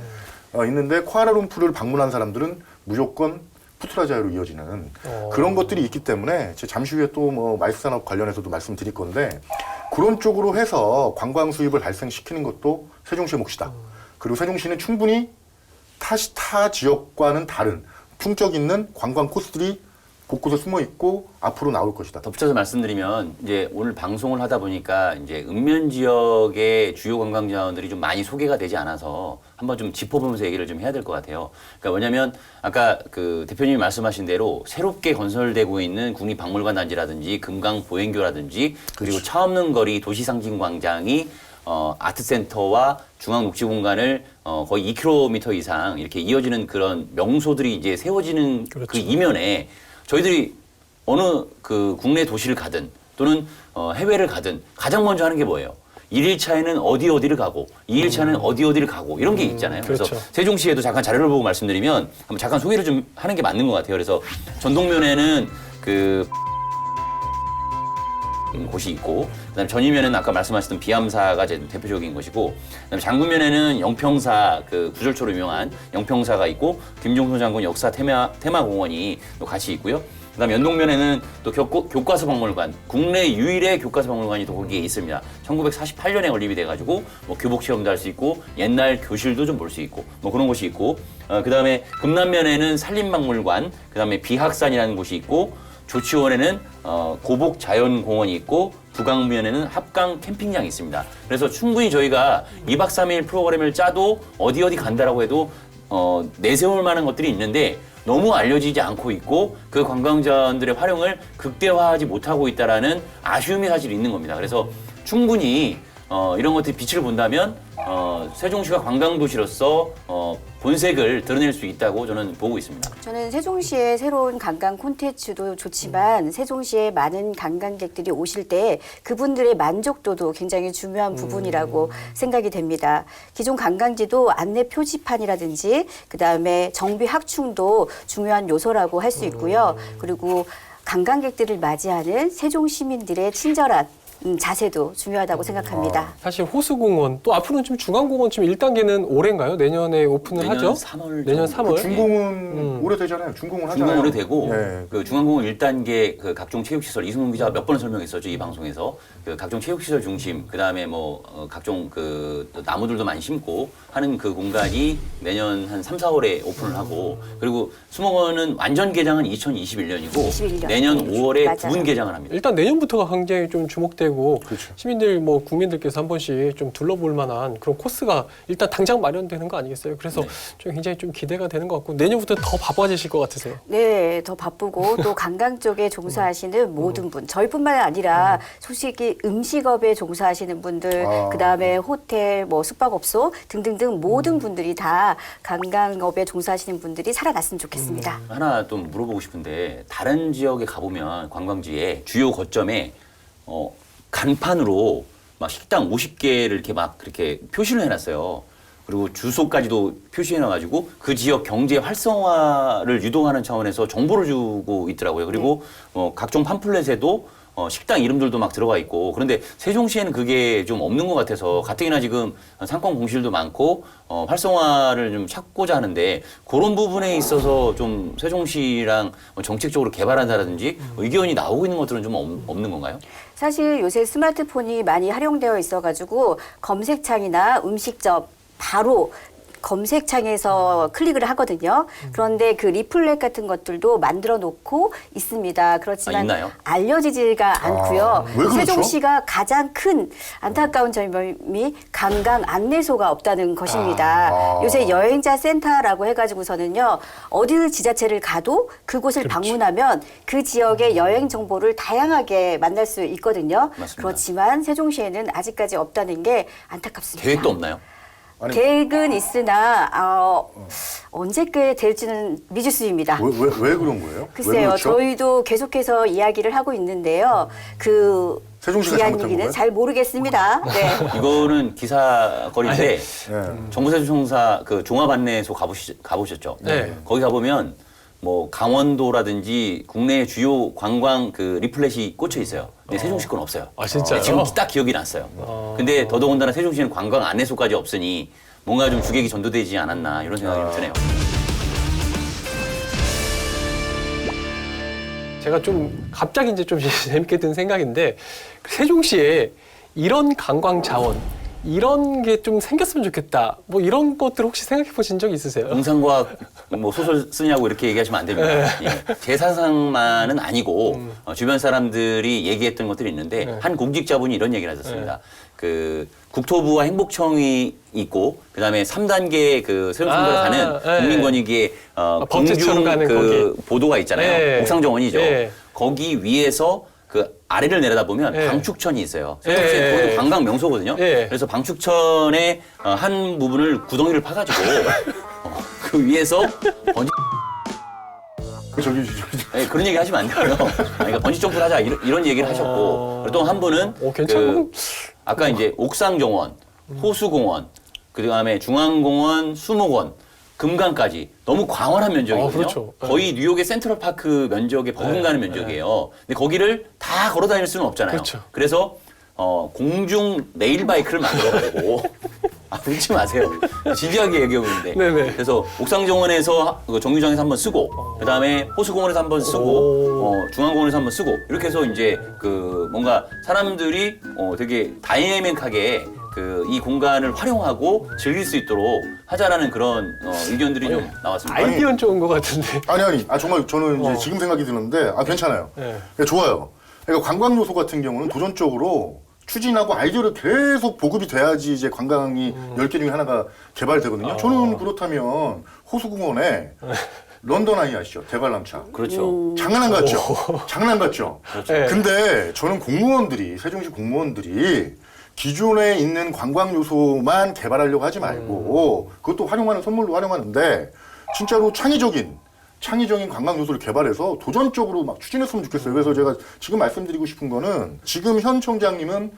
있는데 쿠알라룸푸르를 방문한 사람들은 무조건 푸트라자야로 이어지는 그런 것들이 있기 때문에 제가 잠시 후에 또 뭐 마이스산업 관련해서도 말씀드릴 건데 그런 쪽으로 해서 관광 수입을 발생시키는 것도 세종시의 몫이다. 그리고 세종시는 충분히 타 지역과는 다른 풍적 있는 관광 코스들이 곳곳에 숨어 있고 앞으로 나올 것이다. 덧붙여서 말씀드리면 이제 오늘 방송을 하다 보니까 이제 읍면 지역의 주요 관광 자원들이 좀 많이 소개가 되지 않아서 한번 좀 짚어보면서 얘기를 좀 해야 될 것 같아요. 그러니까 뭐냐면 아까 그 대표님이 말씀하신 대로 새롭게 건설되고 있는 국립박물관 단지라든지 금강 보행교라든지 그리고 차 없는 거리 도시상징광장이 아트센터와 중앙녹지공간을 거의 2km 이상 이렇게 이어지는 그런 명소들이 이제 세워지는 그렇죠. 그 이면에 저희들이 어느 그 국내 도시를 가든 또는 해외를 가든 가장 먼저 하는 게 뭐예요? 1일차에는 어디를 가고 2일차는 어디를 가고 이런 게 있잖아요. 그래서 그렇죠. 세종시에도 잠깐 자료를 보고 말씀드리면 한번 잠깐 소개를 좀 하는 게 맞는 것 같아요. 그래서 전동면에는 그 곳이 있고 그다음에 전이면에는 아까 말씀하셨던 비암사가 이제 대표적인 것이고 그다음에 장구면에는 영평사 그 구절초로 유명한 영평사가 있고 김종선 장군 역사 테마공원이 또 같이 있고요. 그다음에 연동면에는 또 교과서 박물관, 국내 유일의 교과서 박물관이 또 거기에 있습니다. 1948년에 건립이 돼가지고 뭐 교복 체험도 할 수 있고 옛날 교실도 좀 볼 수 있고 뭐 그런 곳이 있고 그다음에 금남면에는 산림박물관, 그다음에 비학산이라는 곳이 있고 조치원에는 고복 자연공원이 있고 북강면에는 합강 캠핑장이 있습니다. 그래서 충분히 저희가 2박 3일 프로그램을 짜도 어디 간다라고 해도 내세울 만한 것들이 있는데 너무 알려지지 않고 있고 그 관광자들의 활용을 극대화하지 못하고 있다라는 아쉬움이 사실 있는 겁니다. 그래서 충분히 이런 것들이 빛을 본다면 세종시가 관광도시로서 본색을 드러낼 수 있다고 저는 보고 있습니다. 저는 세종시의 새로운 관광 콘텐츠도 좋지만 세종시에 많은 관광객들이 오실 때 그분들의 만족도도 굉장히 중요한 부분이라고 생각이 됩니다. 기존 관광지도 안내 표지판이라든지 그다음에 정비 확충도 중요한 요소라고 할 수 있고요. 그리고 관광객들을 맞이하는 세종 시민들의 친절한 자세도 중요하다고 생각합니다. 사실 호수공원 또 앞으로는 지금 중앙공원 지금 1단계는 올해인가요? 내년에 오픈을 내년 하죠? 3월 내년 정도. 3월. 중공은 오래되잖아요. 중공은 하잖아요. 중공으로 되고 예. 그 중앙공원 1단계 그 각종 체육시설 이승훈 기자가 몇 번을 설명했었죠 이 방송에서 그 각종 체육시설 중심 그 다음에 뭐 각종 그 나무들도 많이 심고 하는 그 공간이 내년 한 3, 4월에 오픈을 하고 그리고 수목원은 완전 개장은 2021년이고 21년. 내년 네, 5월에 맞아요. 부분 개장을 합니다. 일단 내년부터가 굉장히 좀 주목되고 그렇죠. 시민들 뭐 국민들께서 한 번씩 좀 둘러볼 만한 그런 코스가 일단 당장 마련되는 거 아니겠어요? 그래서 네. 좀 굉장히 좀 기대가 되는 것 같고 내년부터 더 바빠지실 것 같으세요. 네, 더 바쁘고 또 관광 쪽에 종사하시는 모든 분, 저희뿐만 아니라 솔직히 음식업에 종사하시는 분들, 그다음에 호텔, 뭐 숙박업소 등등등 모든 분들이 다 관광업에 종사하시는 분들이 살아났으면 좋겠습니다. 하나 또 물어보고 싶은데 다른 지역에 가보면 관광지에 주요 거점에 간판으로 막 식당 50개를 이렇게 막 그렇게 표시를 해놨어요. 그리고 주소까지도 표시해놔가지고 그 지역 경제 활성화를 유도하는 차원에서 정보를 주고 있더라고요. 그리고 각종 팜플렛에도 식당 이름들도 막 들어가 있고 그런데 세종시에는 그게 좀 없는 것 같아서 가뜩이나 지금 상권 공실도 많고 활성화를 좀 찾고자 하는데 그런 부분에 있어서 좀 세종시랑 정책적으로 개발한다라든지 의견이 나오고 있는 것들은 좀 없는 건가요? 사실 요새 스마트폰이 많이 활용되어 있어가지고 검색창이나 음식점 바로 검색창에서 클릭을 하거든요. 그런데 그 리플렛 같은 것들도 만들어 놓고 있습니다. 그렇지만 있나요? 알려지지가 않고요. 왜 그렇죠? 세종시가 가장 큰 안타까운 점이 관광 안내소가 없다는 것입니다. 요새 여행자 센터라고 해가지고서는요. 어디 지자체를 가도 그곳을 방문하면 그 지역의 여행 정보를 다양하게 만날 수 있거든요. 맞습니다. 그렇지만 세종시에는 아직까지 없다는 게 안타깝습니다. 계획도 없나요? 아니, 계획은 있으나 언제께 될지는 미지수입니다. 왜 그런 거예요? 왜 글쎄요, 그렇죠? 저희도 계속해서 이야기를 하고 있는데요. 그 세종시가 귀한 잘못한 얘기는 건가요? 잘 모르겠습니다. 네. 이거는 기사거리인데 예. 정부세종사 그 종합안내소 가보셨죠? 네. 거기 가보면 뭐 강원도라든지 국내 주요 관광 그 리플렛이 꽂혀 있어요. 근데 세종시 건 없어요. 아, 진짜요? 지금 딱 기억이 났어요. 근데 더더군다나 세종시는 관광 안내소까지 없으니 뭔가 좀 주객이 전도되지 않았나 이런 생각이 좀 드네요. 제가 좀 갑자기 이제 좀 재밌게 든 생각인데 세종시에 이런 관광 자원 이런 게 좀 생겼으면 좋겠다. 뭐 이런 것들 혹시 생각해 보신 적 있으세요? 공상과학 뭐 소설 쓰냐고 이렇게 얘기하시면 안 됩니다. 예. 제 상상만은 아니고 주변 사람들이 얘기했던 것들이 있는데 한 공직자분이 이런 얘기를 하셨습니다. 그 국토부와 행복청이 있고 그다음에 3단계 그 세종선거를 가는 국민권익위의 법제처럼 공중 가는 그 보도가 있잖아요. 네. 옥상정원이죠. 네. 거기 위에서 그 아래를 내려다보면 네. 방축천이 있어요. 네. 그것도 관광 명소거든요. 네. 그래서 방축천의 한 부분을 구덩이를 파가지고 그 위에서 번지 저기 네, 그런 얘기 하시면 안 돼요. 그러니까 번지 점프를 하자 이런 얘기를 하셨고 또 한 분은 괜찮은. 아까 이제 옥상정원, 호수공원, 그다음에 중앙공원, 수목원, 금강까지 너무 광활한 면적이거든요. 그렇죠. 거의 뉴욕의 센트럴파크 면적에 버금가는 면적이에요. 근데 거기를 다 걸어 다닐 수는 없잖아요. 그렇죠. 그래서 공중 레일바이크를 만들어가지고 웃지 마세요. 진지하게 얘기하고 있는데. 네네. 그래서 옥상정원에서 그 정류장에서 한번 쓰고, 그 다음에 호수공원에서 한번 쓰고, 중앙공원에서 한번 쓰고, 이렇게 해서 이제 그 뭔가 사람들이 되게 다이내믹하게 그 이 공간을 활용하고 즐길 수 있도록 하자라는 그런 의견들이 좀 나왔습니다. 아이디어는 좋은 것 같은데. 아니 정말 저는 이제 지금 생각이 드는데 괜찮아요. 네. 좋아요. 그러니까 관광 요소 같은 경우는 도전적으로 추진하고 아이디어를 계속 보급이 돼야지 이제 관광이 10개 중에 하나가 개발되거든요. 저는 그렇다면 호수공원에 런던 아이 아시죠? 대관람차. 그렇죠. 장난 같죠? 장난 같죠? 네. 근데 저는 공무원들이, 세종시 공무원들이 기존에 있는 관광 요소만 개발하려고 하지 말고 그것도 활용하는 선물로 활용하는데 진짜로 창의적인 관광 요소를 개발해서 도전적으로 막 추진했으면 좋겠어요. 그래서 제가 지금 말씀드리고 싶은 거는 지금 현 청장님은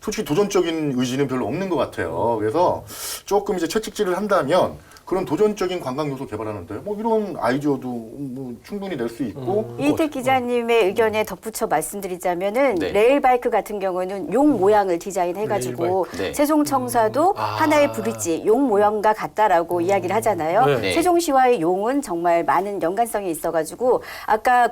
솔직히 도전적인 의지는 별로 없는 것 같아요. 그래서 조금 이제 채찍질을 한다면 그런 도전적인 관광 요소 개발하는데 뭐 이런 아이디어도 뭐 충분히 낼 수 있고 이희택 기자님의 의견에 덧붙여 말씀드리자면은 네. 레일바이크 같은 경우는 용 모양을 디자인해가지고 레일바이크. 네. 세종청사도 하나의 브릿지 용 모양과 같다라고 이야기를 하잖아요. 네. 세종시와의 용은 정말 많은 연관성이 있어가지고 아까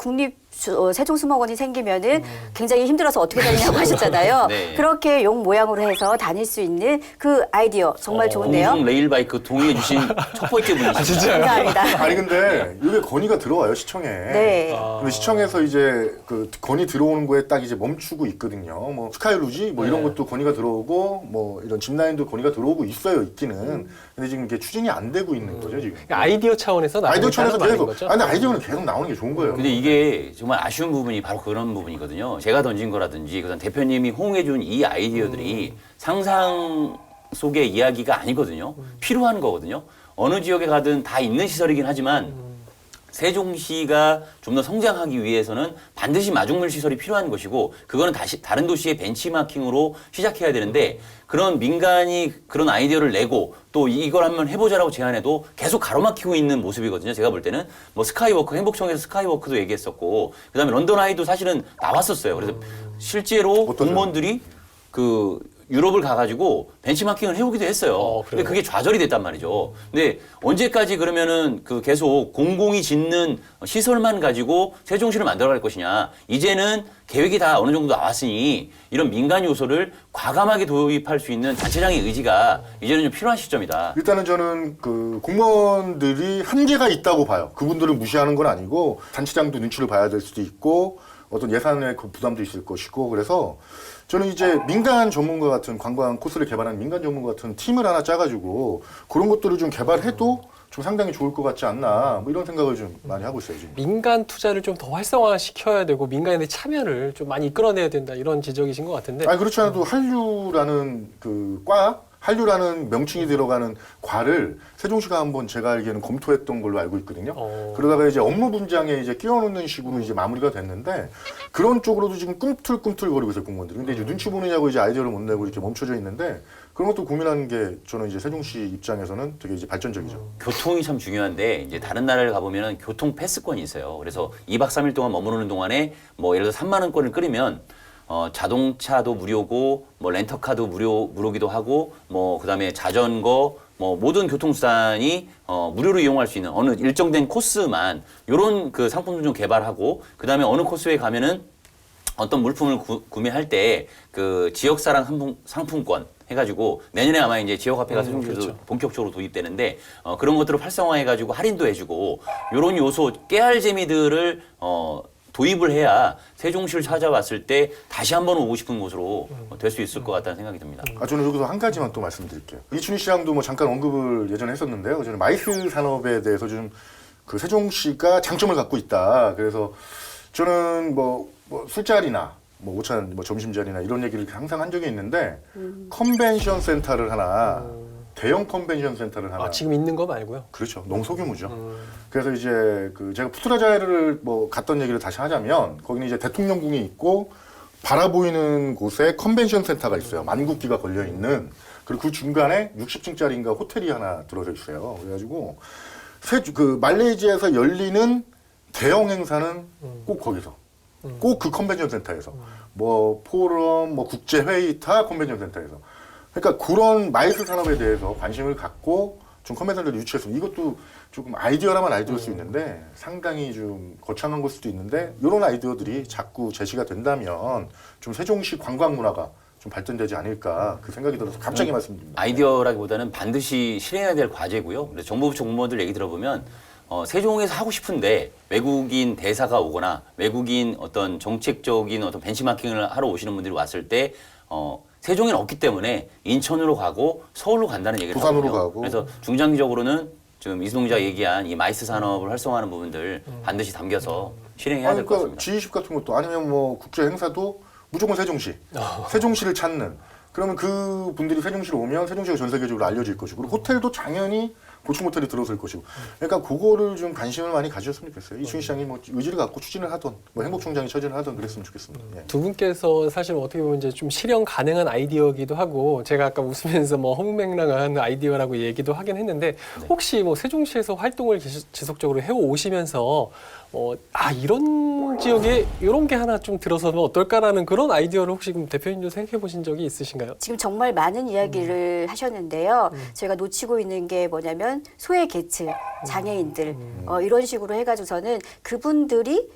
세종수목원이 생기면은 굉장히 힘들어서 어떻게 다니냐고 하셨잖아요. 네. 그렇게 용 모양으로 해서 다닐 수 있는 그 아이디어 정말 좋은데요. 공중 레일바이크 동의해 주신 첫 번째 분이시죠. 진짜요? 감사합니다. 아니 근데 이게 건의가 들어와요 시청에. 네. 근데 시청에서 이제 그 건의 들어오는 거에 딱 이제 멈추고 있거든요. 뭐 스카이루지 뭐 이런 것도 건의가 들어오고 뭐 이런 짚라인도 건의가 들어오고 있어요 있기는. 근데 지금 이게 추진이 안 되고 있는 거죠 지금. 그러니까 아이디어 차원에서 나오는 아이디어 차원에서 말인 계속. 거죠? 아니 아이디어는 계속 나오는 게 좋은 거예요. 근데 이게 정말 아쉬운 부분이 바로 그런 부분이거든요. 제가 던진 거라든지 그다음 대표님이 호응해준 이 아이디어들이 상상 속의 이야기가 아니거든요. 필요한 거거든요. 어느 지역에 가든 다 있는 시설이긴 하지만 세종시가 좀 더 성장하기 위해서는 반드시 마중물 시설이 필요한 것이고 그거는 다른 도시의 벤치마킹으로 시작해야 되는데 그런 민간이 그런 아이디어를 내고 또 이걸 한번 해보자라고 제안해도 계속 가로막히고 있는 모습이거든요. 제가 볼 때는 뭐 스카이워크, 행복청에서 스카이워크도 얘기했었고 그다음에 런던 아이도 사실은 나왔었어요. 그래서 실제로 공무원들이 그 유럽을 가가지고 벤치마킹을 해오기도 했어요. 근데 그게 좌절이 됐단 말이죠. 근데 언제까지 그러면은 그 계속 공공이 짓는 시설만 가지고 세종시를 만들어갈 것이냐. 이제는 계획이 다 어느 정도 나왔으니 이런 민간 요소를 과감하게 도입할 수 있는 단체장의 의지가 이제는 좀 필요한 시점이다. 일단은 저는 그 공무원들이 한계가 있다고 봐요. 그분들을 무시하는 건 아니고 단체장도 눈치를 봐야 될 수도 있고 어떤 예산의 그 부담도 있을 것이고 그래서 저는 이제 민간 전문가 같은 관광 코스를 개발하는 민간 전문가 같은 팀을 하나 짜가지고 그런 것들을 좀 개발해도 좀 상당히 좋을 것 같지 않나 뭐 이런 생각을 좀 많이 하고 있어요 지금. 민간 투자를 좀 더 활성화시켜야 되고 민간의 참여를 좀 많이 이끌어내야 된다 이런 지적이신 것 같은데. 아니 그렇지 않아도 한류라는 그 한류라는 명칭이 들어가는 과를 세종시가 한번 제가 알기에는 검토했던 걸로 알고 있거든요. 그러다가 이제 업무 분장에 이제 끼워넣는 식으로 이제 마무리가 됐는데 그런 쪽으로도 지금 꿈틀꿈틀거리고 있어요 공무원들이. 근데 이제 눈치 보느냐고 이제 아이디어를 못 내고 이렇게 멈춰져 있는데 그런 것도 고민하는 게 저는 이제 세종시 입장에서는 되게 이제 발전적이죠. 교통이 참 중요한데 이제 다른 나라를 가보면 교통 패스권이 있어요. 그래서 2박 3일 동안 머무르는 동안에 뭐 예를 들어 3만 원권을 끌으면 자동차도 무료고 뭐 렌터카도 무료기도 하고 뭐 그다음에 자전거 뭐 모든 교통수단이 무료로 이용할 수 있는 어느 일정된 코스만 요런 그 상품을 좀 개발하고 그다음에 어느 코스에 가면은 어떤 물품을 구매할 때 그 지역사랑 상품권 해가지고 내년에 아마 이제 지역화폐가 세종시에도 그렇죠. 본격적으로 도입되는데 그런 것들을 활성화해가지고 할인도 해주고 이런 요소 깨알 재미들을 도입을 해야 세종시를 찾아왔을 때 다시 한번 오고 싶은 곳으로 될 수 있을 것 같다는 생각이 듭니다. 저는 여기서 한 가지만 또 말씀드릴게요. 이춘희 시장도 뭐 잠깐 언급을 예전에 했었는데요. 저는 마이스 산업에 대해서 좀 그 세종시가 장점을 갖고 있다. 그래서 저는 뭐 술자리나 뭐 오찬 뭐 점심자리나 이런 얘기를 항상 한 적이 있는데 컨벤션 센터를 하나 대형 컨벤션 센터를 하나 지금 있는 거 말고요. 그렇죠. 너무 소규모죠. 그래서 이제 그 제가 푸트라자를 뭐 갔던 얘기를 다시 하자면 거기는 이제 대통령궁이 있고 바라보이는 곳에 컨벤션 센터가 있어요. 만국기가 걸려 있는. 그리고 그 중간에 60층짜리인가 호텔이 하나 들어서 있어요. 그래가지고 그 말레이시아에서 열리는 대형 행사는 꼭 거기서. 꼭 그 컨벤션 센터에서. 뭐 포럼, 뭐 국제 회의 다 컨벤션 센터에서. 그러니까 그런 마이스 산업에 대해서 관심을 갖고 좀 컨벤션을 유치했습니다. 이것도 조금 아이디어라면 아이디어일 수 있는데 상당히 좀 거창한 걸 수도 있는데 이런 아이디어들이 자꾸 제시가 된다면 좀 세종시 관광 문화가 좀 발전되지 않을까 그 생각이 들어서 갑자기 말씀드립니다. 아이디어라기보다는 반드시 실행해야 될 과제고요. 그래서 정부 공무원들 얘기 들어보면 세종에서 하고 싶은데 외국인 대사가 오거나 외국인 어떤 정책적인 어떤 벤치마킹을 하러 오시는 분들이 왔을 때 세종에는 없기 때문에 인천으로 가고 서울로 간다는 얘기를 부산으로 하거든요. 가고. 그래서 중장기적으로는 지금 이수동 기자 얘기한 이 마이스 산업을 활성화하는 부분들 반드시 담겨서 실행해야 될 것 그러니까 같습니다. G20 같은 것도 아니면 뭐 국제 행사도 무조건 세종시. 세종시를 찾는. 그러면 그 분들이 세종시로 오면 세종시가 전 세계적으로 알려질 것이고 그리고 호텔도 당연히 고층 호텔이 들어설 것이고 그러니까 그거를 좀 관심을 많이 가지셨으면 좋겠어요. 이춘희 시장이 뭐 의지를 갖고 추진을 하던 뭐 행복총장이 처진을 하던 그랬으면 좋겠습니다. 예. 두 분께서 사실 어떻게 보면 이제 좀 실현 가능한 아이디어이기도 하고 제가 아까 웃으면서 뭐 허무맹랑한 아이디어라고 얘기도 하긴 했는데 혹시 뭐 세종시에서 활동을 지속적으로 해오시면서 이런 지역에 이런 게 하나 좀 들어서면 어떨까라는 그런 아이디어를 혹시 대표님도 생각해 보신 적이 있으신가요? 지금 정말 많은 이야기를 하셨는데요. 저희가 놓치고 있는 게 뭐냐면 소외계층, 장애인들 이런 식으로 해가지고서는 그분들이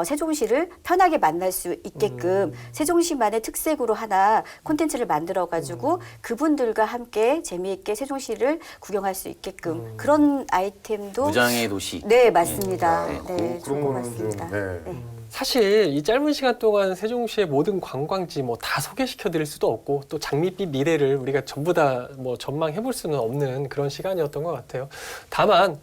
세종시를 편하게 만날 수 있게끔 세종시만의 특색으로 하나 콘텐츠를 만들어가지고 그분들과 함께 재미있게 세종시를 구경할 수 있게끔 그런 아이템도 무장의 도시. 네 맞습니다. 네. 네, 좋은 것 그런 거는 좀 같습니다. 네. 네. 사실 이 짧은 시간 동안 세종시의 모든 관광지 뭐 다 소개시켜 드릴 수도 없고 또 장밋빛 미래를 우리가 전부 다 뭐 전망해 볼 수는 없는 그런 시간이었던 것 같아요. 다만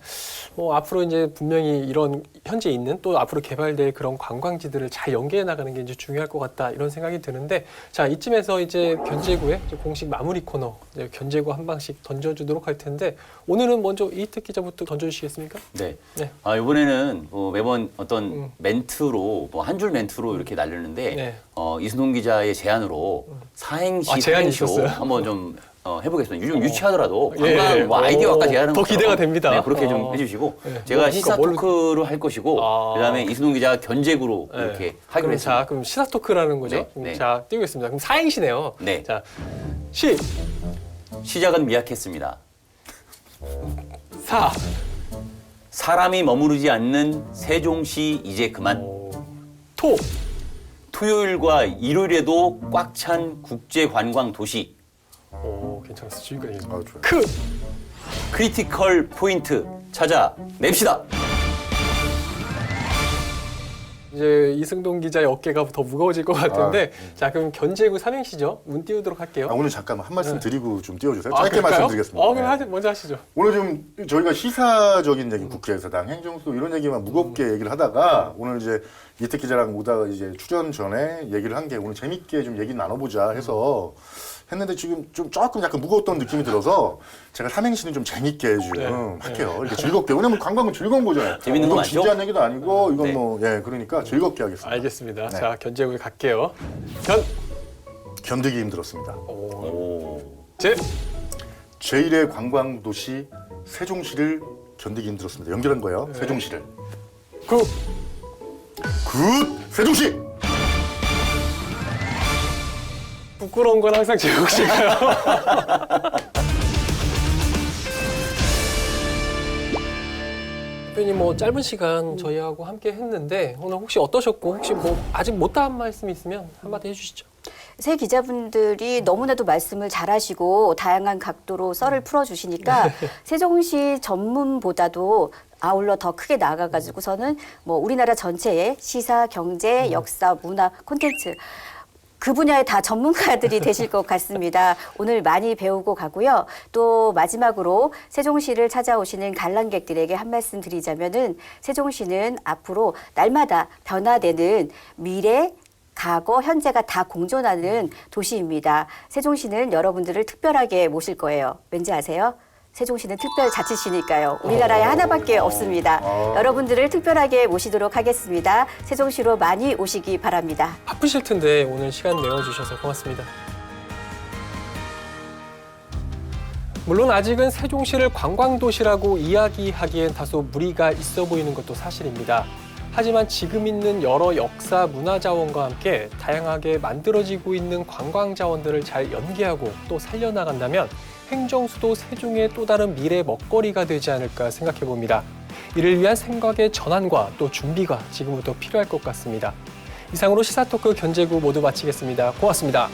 뭐 앞으로 이제 분명히 이런 현재 있는 또 앞으로 개발될 그런 관광지들을 잘 연계해 나가는 게 이제 중요할 것 같다 이런 생각이 드는데 자 이쯤에서 이제 견제구의 이제 공식 마무리 코너 이제 견제구 한 방씩 던져주도록 할 텐데 오늘은 먼저 이희택 기자부터 던져주시겠습니까? 네. 네. 이번에는 매번 어떤 멘트로 한 줄 멘트로 이렇게 날렸는데 네. 이순동 기자의 제안으로 사행시 제안이 사행시로 있었어요? 한번 좀 해보겠습니다. 좀 유치하더라도 예, 관광 예. 뭐 아이디어가 제안하는 더 것처럼. 기대가 됩니다. 네, 그렇게 좀 해주시고 네. 제가 그러니까 시사 뭘로- 토크를 할 것이고 그다음에 이순동 기자가 견제구로 네. 이렇게 하기로 그럼 했습니다. 자, 그럼 시사 토크라는 거죠? 네, 네. 자, 띄우겠습니다. 그럼 사행시네요. 네. 자, 시작은 미약했습니다. 사, 사람이 머무르지 않는 세종시 이제 그만. 토, 토요일과 일요일에도 꽉 찬 국제관광 도시. 괜찮았어. 지금까지. 좋아요. 크, 크리티컬 포인트 찾아 냅시다. 이제 이승동 기자의 어깨가 더 무거워질 것 같은데, 자, 그럼 견제구 삼행시죠. 문 띄우도록 할게요. 오늘 잠깐만 한 말씀 드리고 좀 띄워주세요. 아, 짧게 그럴까요? 말씀드리겠습니다. 그럼 네. 먼저 하시죠. 오늘 좀 저희가 시사적인 얘기, 국회에서당 행정소 이런 얘기만 무겁게 얘기를 하다가 오늘 이제 이택 기자랑 오다가 이제 출연 전에 얘기를 한 게 오늘 재밌게 좀 얘기 나눠보자 해서 했는데 지금 좀 조금 약간 무거웠던 느낌이 들어서 제가 삼행시는 좀 재밌게 좀 네. 할게요. 이렇게 즐겁게. 왜냐면 관광은 즐거운 거잖아요. 재밌는 거 이건 맞죠? 진지한 얘기도 아니고 이건 네. 뭐 그러니까 즐겁게 하겠습니다. 알겠습니다. 네. 자, 견제구에 갈게요. 견디기 힘들었습니다. 오. 제1의 관광 도시 세종시를 견디기 힘들었습니다. 연결한 거예요. 네. 세종시를. 굿, 세종시. 부끄러운 건 항상 제 몫인가요? 대표님 뭐 짧은 시간 저희하고 함께 했는데 오늘 혹시 어떠셨고 혹시 뭐 아직 못다한 말씀 있으면 한마디 해주시죠. 새 기자분들이 너무나도 말씀을 잘하시고 다양한 각도로 썰을 풀어주시니까 세종시 전문보다도 아울러 더 크게 나아가가지고서는 뭐 우리나라 전체의 시사, 경제, 역사, 문화, 콘텐츠 그 분야에 다 전문가들이 되실 것 같습니다. 오늘 많이 배우고 가고요. 또 마지막으로 세종시를 찾아오시는 관람객들에게 한 말씀 드리자면은 세종시는 앞으로 날마다 변화되는 미래, 과거, 현재가 다 공존하는 도시입니다. 세종시는 여러분들을 특별하게 모실 거예요. 왠지 아세요? 세종시는 특별자치시니까요. 우리나라에 하나밖에 없습니다. 여러분들을 특별하게 모시도록 하겠습니다. 세종시로 많이 오시기 바랍니다. 바쁘실 텐데 오늘 시간 내어주셔서 고맙습니다. 물론 아직은 세종시를 관광도시라고 이야기하기엔 다소 무리가 있어 보이는 것도 사실입니다. 하지만 지금 있는 여러 역사, 문화 자원과 함께 다양하게 만들어지고 있는 관광 자원들을 잘 연계하고 또 살려나간다면 행정수도 세종의 또 다른 미래 먹거리가 되지 않을까 생각해 봅니다. 이를 위한 생각의 전환과 또 준비가 지금부터 필요할 것 같습니다. 이상으로 시사토크 견제구 모두 마치겠습니다. 고맙습니다.